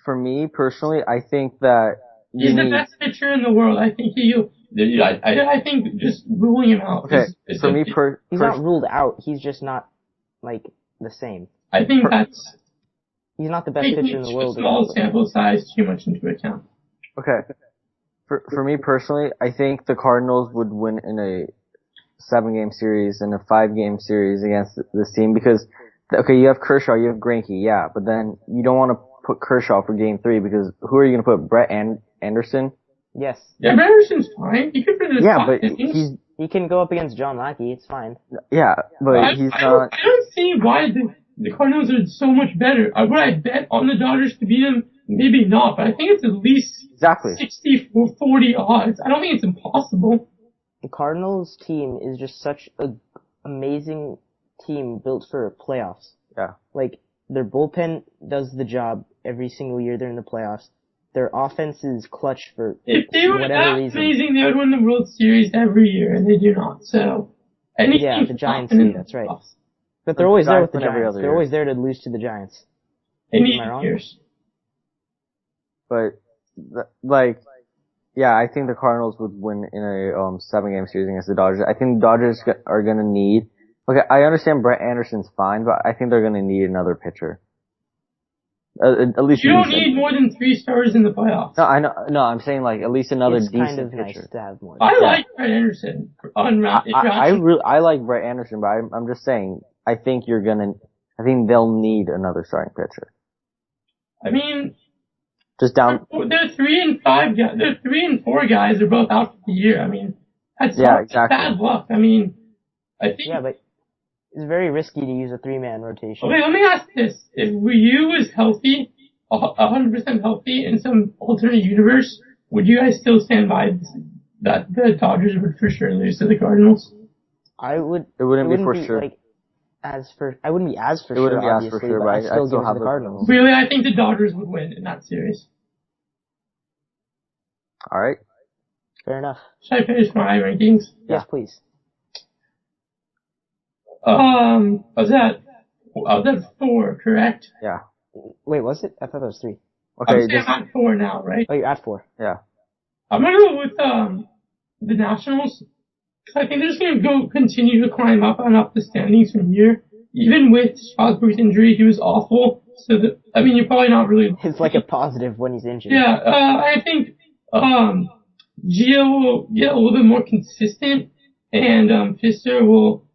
For me personally, I think that he's the best pitcher in the world. I think I think just ruling him out. Okay, for me, he's not ruled out. He's just not the same. I think he's not the best pitcher in the world. Small sample size, too much into account. Okay. For me personally, I think the Cardinals would win in a 7-game series and a 5-game series against this team because, you have Kershaw, you have Greinke, yeah, but then you don't want to put Kershaw for Game 3 because who are you going to put? Brett Anderson? Yes. Yeah, Brett Anderson's fine. He could finish. Yeah, but he can go up against John Lackey. It's fine. Yeah, but he's not. I don't see why the Cardinals are so much better. Would I bet on the Dodgers to beat them? Maybe not, but I think it's at least 60-40 odds. I don't think it's impossible. The Cardinals team is just such an amazing team built for playoffs. Yeah. Their bullpen does the job every single year they're in the playoffs. Their offense is clutch for if they were whatever that reason. Amazing, they would win the World Series every year, and they do not. So, yeah, the Giants do. That's right. But they're always there with the Giants. They're always there to lose to the Giants. Am I wrong? Years. But I think the Cardinals would win in a 7-game series against the Dodgers. I think the Dodgers are going to need. Okay, I understand Brett Anderson's fine, but I think they're going to need another pitcher. At least you don't need more than 3 stars in the playoffs. No, I know. No, I'm saying at least another decent kind of pitcher. Nice to have more. I like Brett Anderson. I like Brett Anderson, but I'm just saying I think they'll need another starting pitcher. I mean, just down. They're 3 and 5 guys. They're 3 and 4 guys. They're both out for the year. I mean, that's exactly. bad luck. I mean, I think. Yeah, but it's very risky to use a 3-man rotation. Okay, let me ask this: if Ryu was healthy, 100% healthy in some alternate universe, would you guys still stand by that the Dodgers would for sure lose to the Cardinals? I would. It wouldn't be for sure. I wouldn't be as for sure. It wouldn't be as for sure, but but I'd still give it to the Cardinals. Really, I think the Dodgers would win in that series. All right. Fair enough. Should I finish my rankings? Yes, please. I was at 4, correct? Yeah. Wait, was it? I thought that was 3. Okay. I'm at 4 now, right? Oh, you're at 4. Yeah. I'm gonna go with the Nationals. I think they're just gonna continue to climb up and up the standings from here. Even with Strasburg's injury, he was awful. So you're probably not really. It's like a positive when he's injured. Yeah, I think Gio will get a little bit more consistent, and Fister will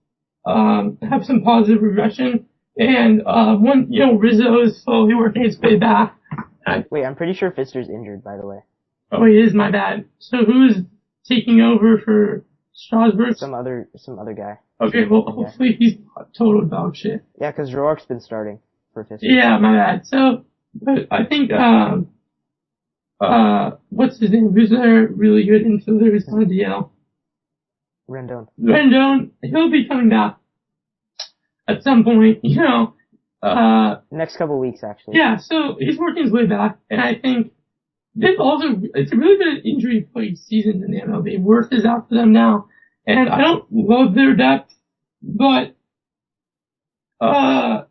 have some positive regression. And Rizzo is slowly working his way back. Wait, I'm pretty sure Fister's injured, by the way. Oh, he is, my bad. So who's taking over for Strasburg? Some other guy. Okay, well, hopefully he's total dog shit. Yeah, because Rourke's been starting for Fister. Yeah, my bad. So, but I think, what's his name? Who's their really good infielder who's on the DL? Rendon, he'll be coming back at some point, next couple weeks, actually. Yeah, so he's working his way back, and I think it's a really good injury-plagued season in the MLB. Worth is out for them now, and I don't love their depth, but, if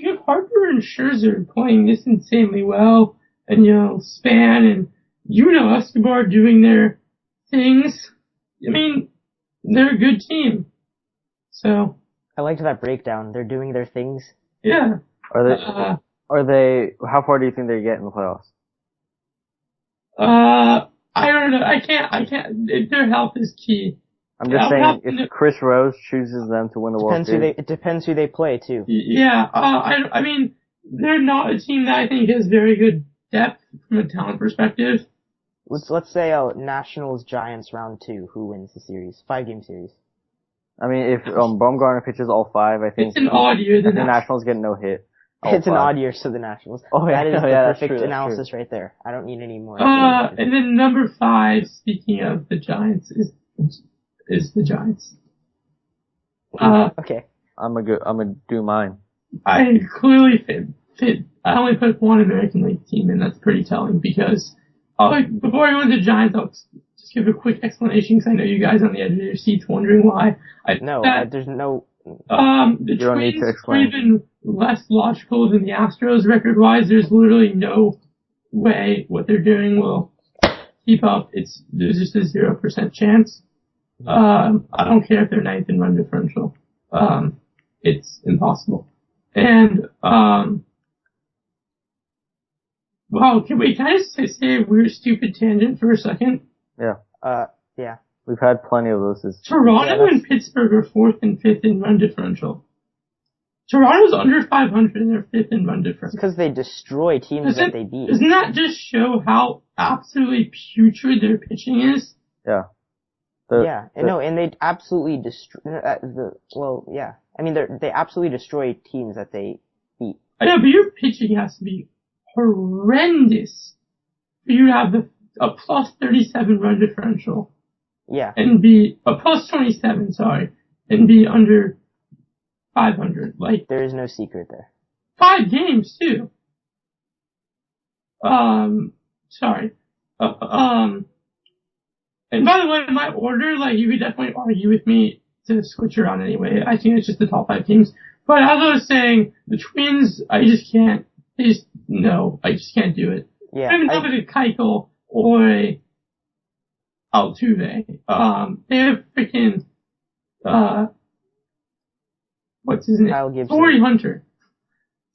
you have Harper and Scherzer playing this insanely well, and, Span and, Escobar doing their things, they're a good team. So. I liked that breakdown. They're doing their things. Yeah. Are they, how far do you think they get in the playoffs? I don't know. I can't, their health is key. I'm just saying, if Chris Rose chooses them to win the World Series. It depends who they play, too. Yeah, they're not a team that I think has very good depth from a talent perspective. Let's say Nationals Giants round 2. Who wins the series? 5-game series. If Bumgarner pitches all 5, I think it's an odd year. The Nationals get no hit. It's an odd year, so the Nationals. Oh, yeah, that is the perfect true, analysis right there. I don't need any more. And then number 5, speaking of the Giants, is the Giants. Okay. I'm gonna do mine. I clearly fit. I only put one American League team, and that's pretty telling because, before I go into the Giants, I'll just give a quick explanation because I know you guys on the edge of your seats wondering why. There's no. The Twins are even less logical than the Astros record-wise. There's literally no way what they're doing will keep up. There's just a 0% chance. I don't care if they're 9th in run differential. It's impossible. And, wow, can I just say a weird stupid tangent for a second? Yeah. Yeah. We've had plenty of those. Toronto and Pittsburgh are 4th and 5th in run differential. Toronto's under 500 and they're 5th in run differential. Because they destroy teams that they beat. Doesn't that just show how absolutely putrid their pitching is? Yeah. And they absolutely destroy, they absolutely destroy teams that they beat. I know, but your pitching has to be horrendous for you to have a plus 37 run differential. Yeah. And be a plus 27, and be under 500. There is no secret there. 5 games too. And by the way, my order, you could definitely argue with me to switch around anyway. I think it's just the top 5 teams. But as I was saying, the Twins, I just can't do it. Yeah. I don't even know if it's a Keuchel or a Altuve. They have freaking, what's his name? Kyle Gibson. Torrey Hunter.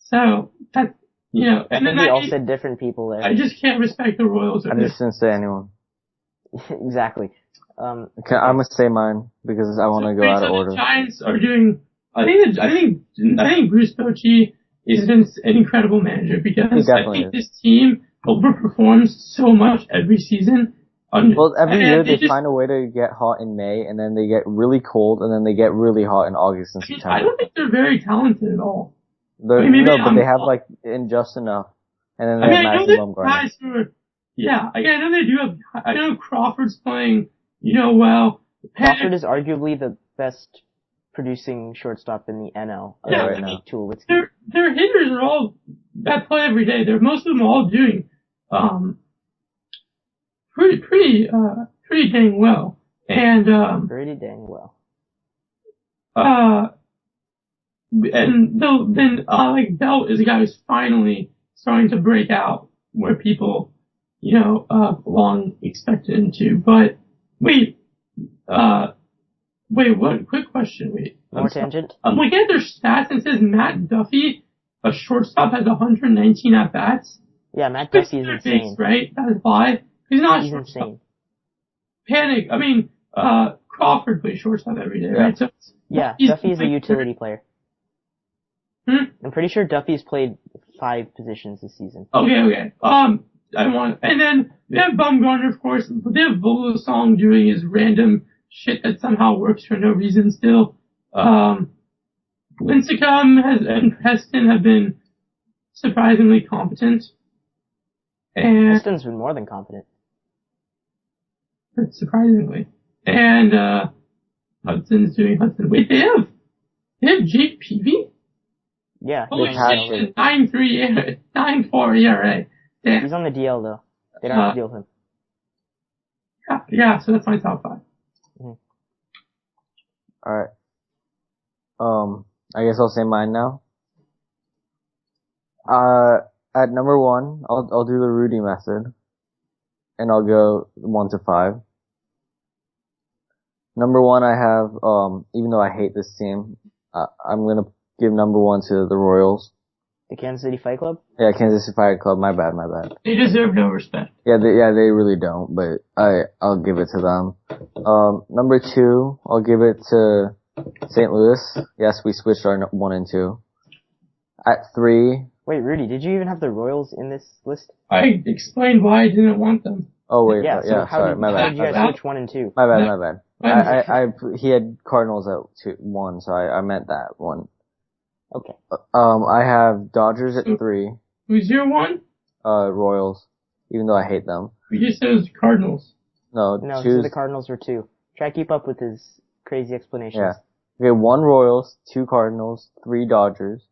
So, and then we all said different people there. I just can't respect the Royals. I just didn't say anyone. Exactly. I'm gonna say mine because I want to go out of order. The Giants are doing. I think Bruce Bochy is an incredible manager because I think is. this team overperforms so much every season. Well, every year they find a way to get hot in May, and then they get really cold, and then they get really hot in August and September. I don't think they're very talented at all. But they have like in just enough, and then they have Matthew Bumgarner. I know they do have. I know Crawford's playing, well. Crawford is arguably the best producing shortstop in the NL right now. Their hitters are all that play every day. Most of them all doing pretty dang well. And pretty dang well. And then Belt is a guy who's finally starting to break out where people long expected him to. But wait, what? Quick question. More tangent. I'm looking at their stats and it says Matt Duffy, a shortstop, has 119 at bats. Yeah, Matt Duffy is insane. Base, right? That's why he's not. He's insane. Panic. I mean, Crawford plays shortstop every day, right? So Duffy is a utility player. I'm pretty sure Duffy's played 5 positions this season. Okay. And then they have Bumgarner, of course, but they have Volosong doing his random shit that somehow works for no reason still. Lincecum and Preston have been surprisingly competent. And Preston's been more than competent. Surprisingly. And, Hudson's doing Hudson. Wait, they have Jake Peavy? Yeah. Holy shit, 9.4 ERA. Damn. He's on the DL though. They don't have to deal with him. Yeah, so that's my top 5. Mm-hmm. Alright. I guess I'll say mine now. At number 1, I'll do the Rudy method. And I'll go 1 to 5. Number 1 I have, even though I hate this team, I'm gonna give number 1 to the Royals. The Kansas City Fight Club? Yeah, Kansas City Fight Club. My bad. They deserve no respect. Yeah, they really don't, but I'll give it to them. Number 2, I'll give it to St. Louis. Yes, we switched our 1 and 2. At 3. Wait, Rudy, did you even have the Royals in this list? I explained why I didn't want them. Oh wait, how my bad. How did you guys switch 1 and 2? My bad. He had Cardinals at 1, so I meant that one. Okay. I have Dodgers at 3. Who's your 1? Royals. Even though I hate them. We just said it was Cardinals. No, so the Cardinals were 2. Try to keep up with his crazy explanations. Yeah. Okay, 1 Royals, 2 Cardinals, 3 Dodgers.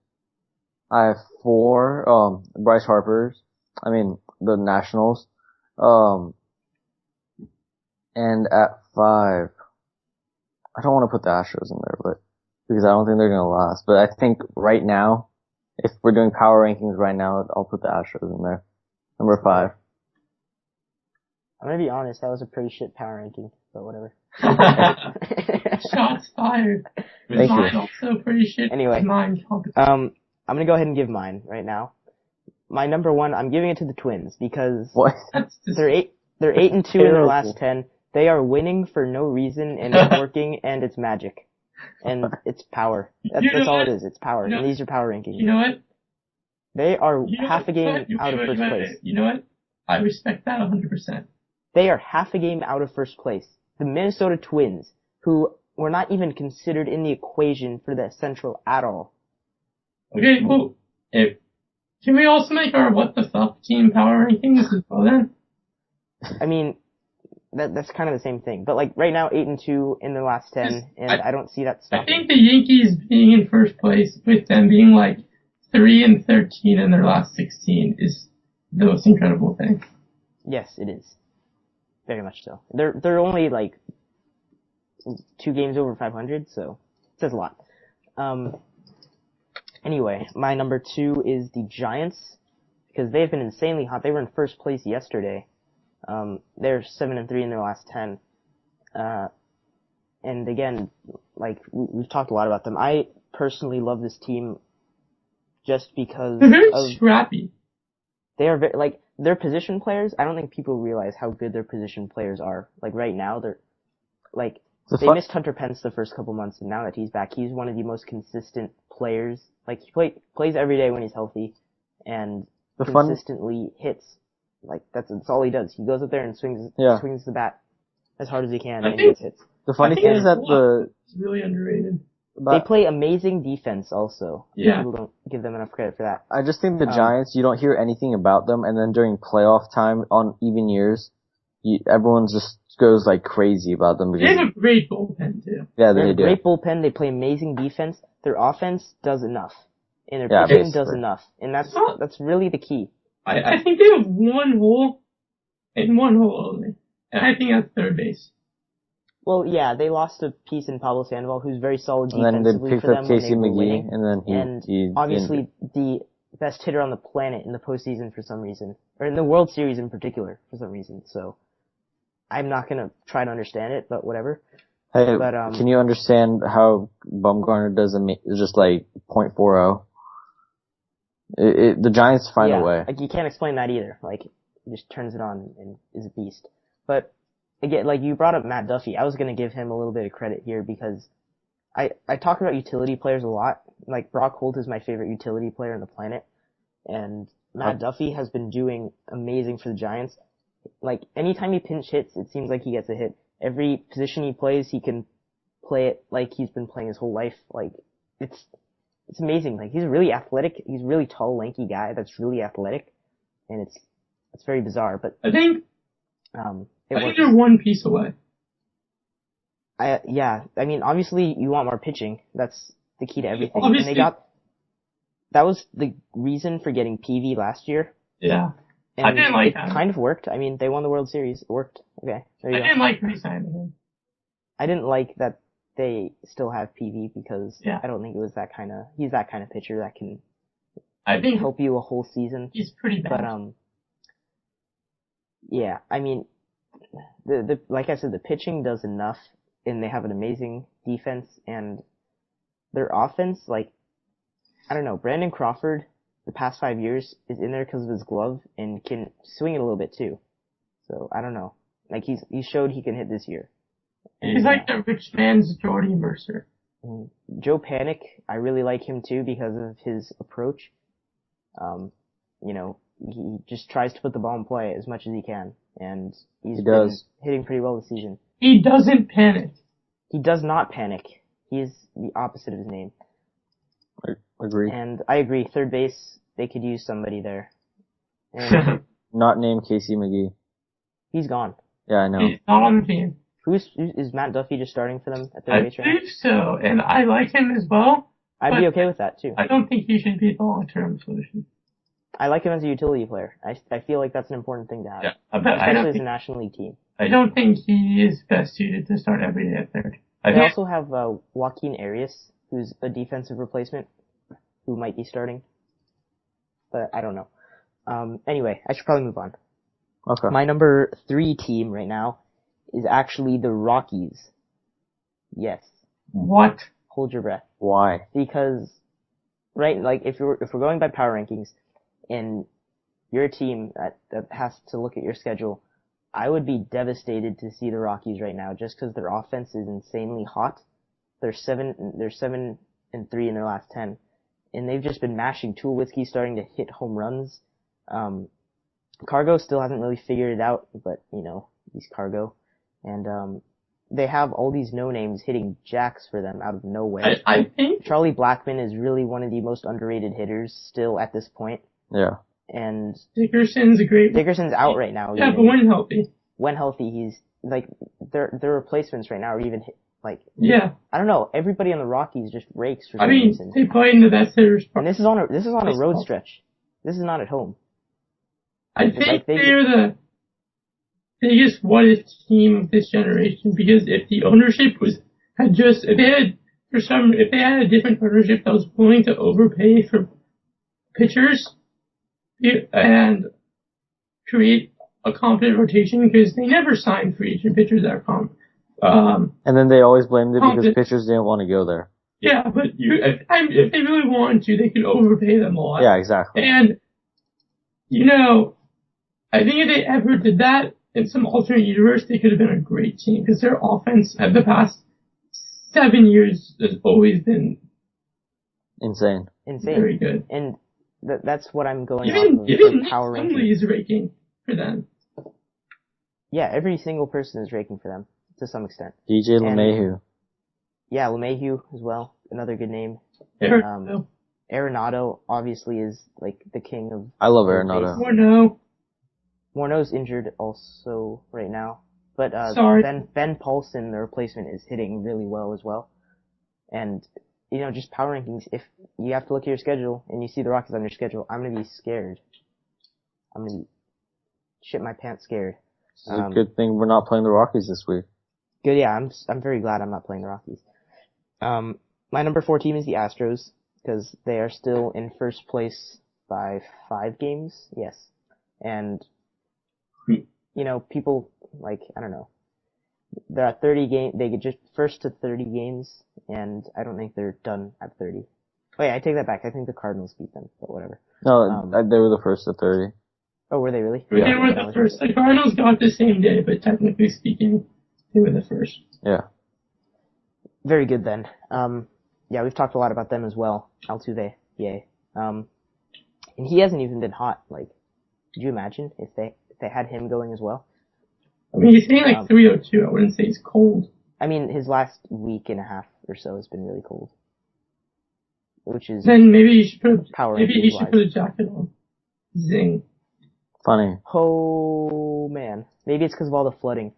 I have 4, Bryce Harper's. I mean, the Nationals. And at 5, I don't want to put the Astros in there, but because I don't think they're going to last. But I think right now, if we're doing power rankings right now, I'll put the Astros in there. Number 5. I'm going to be honest, that was a pretty shit power ranking, but whatever. Shots fired. Thank you. Also pretty shit. Anyway, I'm going to go ahead and give mine right now. My number 1, I'm giving it to the Twins because they're 8 and 2 in their last 10. They are winning for no reason, and it's working, and it's magic. And it's power. That's all it is. It's power. And these are power rankings. You know what? They are half a game out of first place. You know what? I respect that 100%. They are half a game out of first place. The Minnesota Twins, who were not even considered in the equation for the Central at all. Okay, well, can we also make our what the fuck team power rankings as well then? I mean, that's kind of the same thing. But like right now, 8 and 2 in their last 10, and I don't see that stopping. I think the Yankees being in first place with them being like 3 and 13 in their last 16 is the most incredible thing. Yes, it is. Very much so. They're only like 2 games over 500, so it says a lot. Anyway, my number 2 is the Giants, because they've been insanely hot. They were in first place yesterday. They're 7 and 3 in their last 10. And again, like, we've talked a lot about them. I personally love this team just because they're very scrappy. They are very, like, their position players, I don't think people realize how good their position players are. Like, right now, they're, like, they missed Hunter Pence the first couple months, and now that he's back, he's one of the most consistent players. Like, he plays every day when he's healthy, and consistently hits. Like, that's all he does. He goes up there and swings the bat as hard as he can, and gets hits. The funny thing is that it's really underrated. They play amazing defense also. Yeah. People don't give them enough credit for that. I just think the Giants, you don't hear anything about them, and then during playoff time on even years, everyone just goes like crazy about them. Because they have a great bullpen too. Yeah, they have a do. Great bullpen. They play amazing defense. Their offense does enough. And their pitching does enough. And that's really the key. I think they have one hole only. And I think that's third base. Well, yeah, they lost a piece in Pablo Sandoval, who's very solid defensively and then they picked up Casey McGee, and then he obviously the best hitter on the planet in the postseason for some reason, or in the World Series in particular for some reason. So I'm not gonna try to understand it, but whatever. Hey, can you understand how Bumgarner does just like .40? The Giants find a way. Like, you can't explain that either. Like, he just turns it on and is a beast. But again, like, you brought up Matt Duffy. I was gonna give him a little bit of credit here because I talk about utility players a lot. Like, Brock Holt is my favorite utility player on the planet, and Matt Duffy has been doing amazing for the Giants. Like, anytime he pinch hits, it seems like he gets a hit. Every position he plays, he can play it like he's been playing his whole life. Like, it's amazing. Like, he's really athletic. He's a really tall, lanky guy that's really athletic, and it's very bizarre. But I think works. They're one piece away. I mean, obviously you want more pitching. That's the key to everything. Obviously. And that was the reason for getting PV last year. Yeah. And I didn't like that. It kind of worked. I mean, they won the World Series. It worked. Okay. There you go. I didn't like re-signing him. I didn't like that they still have PV because I don't think it was he's that kind of pitcher that can help you a whole season. He's pretty bad. But, yeah, I mean, like I said, the pitching does enough, and they have an amazing defense, and their offense, like, I don't know, Brandon Crawford, the past 5 years, is in there because of his glove, and can swing it a little bit too. So, I don't know. Like, he showed he can hit this year. And, he's like the rich man's Jordy Mercer. Joe Panic, I really like him too because of his approach. He just tries to put the ball in play as much as he can, and he's been hitting pretty well this season. He doesn't panic. He does not panic. He is the opposite of his name. I agree. And I agree, third base, they could use somebody there. And not named Casey McGee. He's gone. Yeah, I know. He's not on the team. Is Matt Duffy just starting for them at third base right now? I believe so, and I like him as well. I'd be okay with that too. I don't think he should be the long-term solution. I like him as a utility player. I feel like that's an important thing to have. Yeah, especially as a National League team. I don't think he is best suited to start every day at third. They also have Joaquin Arias, who's a defensive replacement, who might be starting. But I don't know. Anyway, I should probably move on. Okay. My number 3 team right now is actually the Rockies. Yes. What? Hold your breath. Why? Because, right, like, if we're going by power rankings, and you're a team that has to look at your schedule, I would be devastated to see the Rockies right now just because their offense is insanely hot. They're 7-3 in their last 10. And they've just been mashing. Tulowitzki's starting to hit home runs. Cargo still hasn't really figured it out, but, he's Cargo. And, they have all these no-names hitting jacks for them out of nowhere. I think Charlie Blackmon is really one of the most underrated hitters still at this point. Yeah. And Dickerson's out right now. Yeah, but when healthy. When healthy, he's, like, their replacements right now are even, yeah. I don't know, everybody on the Rockies just rakes for some reason. They play in the best hitters. And this is on a road stretch. This is not at home. I think they're the biggest what-if team of this generation, because if the ownership if they had a different ownership that was willing to overpay for pitchers and create a competent rotation, because they never signed free agent pitchers that are and then they always blamed it because pitchers didn't want to go there. Yeah, but if they really wanted to, they could overpay them a lot. Yeah, exactly. And, I think if they ever did that in some alternate universe, they could have been a great team, because their offense at the past 7 years has always been Insane. Very good. And that's what I'm going Even off of the power Nick ranking. Hundley is raking for them. Yeah, every single person is raking for them to some extent. DJ LeMahieu. Yeah, LeMahieu as well. Another good name. Arenado obviously is like the king of. I love Arenado. Morneau's injured also right now, but Ben Paulson, the replacement, is hitting really well as well. And just power rankings. If you have to look at your schedule and you see the Rockies on your schedule, I'm gonna be scared. I'm gonna be shit my pants scared. It's a good thing we're not playing the Rockies this week. Good, yeah. I'm very glad I'm not playing the Rockies. My number 4 team is the Astros because they are still in first place by 5 games. Yes, and people I don't know. They're at 30 games. They get just first to 30 games, and I don't think they're done at 30. Wait, I take that back. I think the Cardinals beat them, but whatever. No, they were the first to 30. Oh, were they really? Yeah. They were the first. The Cardinals got the same day, but technically speaking, they were the first. Yeah. Very good then. Yeah, we've talked a lot about them as well. Altuve, yay. And he hasn't even been hot. Could you imagine if they had him going as well? I mean, he's hitting 302. I wouldn't say he's cold. I mean, his last week and a half or so has been really cold. Which is then maybe he should put put a jacket on. Zing. Funny. Oh man, maybe it's because of all the flooding.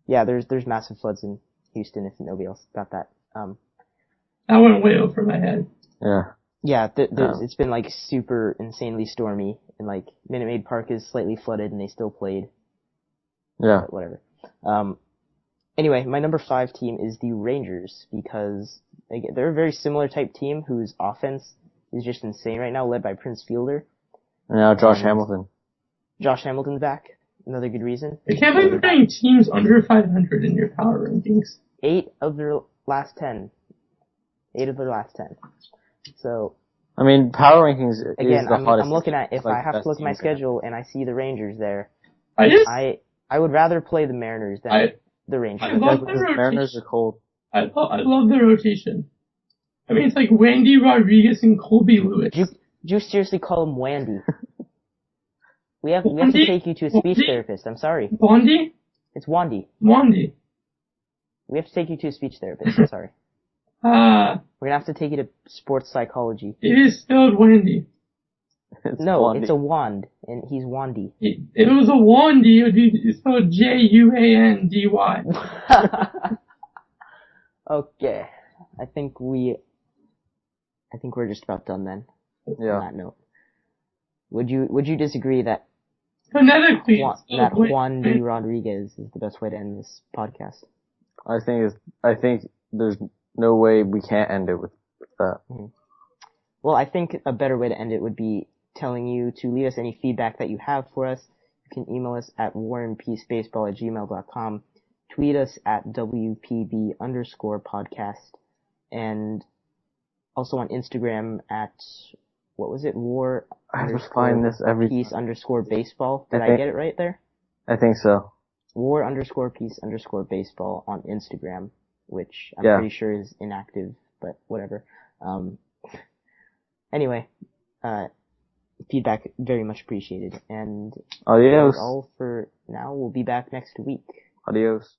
Yeah, there's massive floods in Houston. If nobody else got that. That went way over my head. Yeah. Yeah, it's been super insanely stormy, and Minute Maid Park is slightly flooded, and they still played. Yeah. But whatever. Anyway, my number 5 team is the Rangers because they're a very similar type team whose offense is just insane right now, led by Prince Fielder. And now Josh Hamilton. Josh Hamilton's back. Another good reason. I can't believe you're putting teams under 500 in your power rankings. 8 of their last 10. 8 of their last 10. So. I mean, power rankings again, is the hottest. I'm looking at, if I have to look at my schedule and I see the Rangers there, I would rather play the Mariners than the Rangers. I love because the Mariners are cold. I love the rotation. I mean, it's like Wandy Rodriguez and Colby Lewis. Do you seriously call him Wandy? We have to take you to a speech therapist. I'm sorry. Wandy? It's Wandy. Wandy. We have to take you to a speech therapist. I'm sorry. We're gonna have to take you to sports psychology. It is spelled Wandy. It's a wand, and he's Wandy. If it was a Wandy, it would be spelled Juandy. Okay. I think we're just about done then. Yeah. On that note. Would you disagree that phonetically that Wandy Rodriguez is the best way to end this podcast? I think there's no way we can't end it with that. Mm-hmm. Well, I think a better way to end it would be telling you to leave us any feedback that you have for us. You can email us at warandpeacebaseball@gmail.com, tweet us at WPB_podcast, and also on Instagram at, what was it, Peace_baseball. Did I get it right there? I think so. War_Peace_baseball on Instagram, which I'm pretty sure is inactive, but whatever. Anyway, feedback very much appreciated. And adios. that's all for now. We'll be back next week. Adios.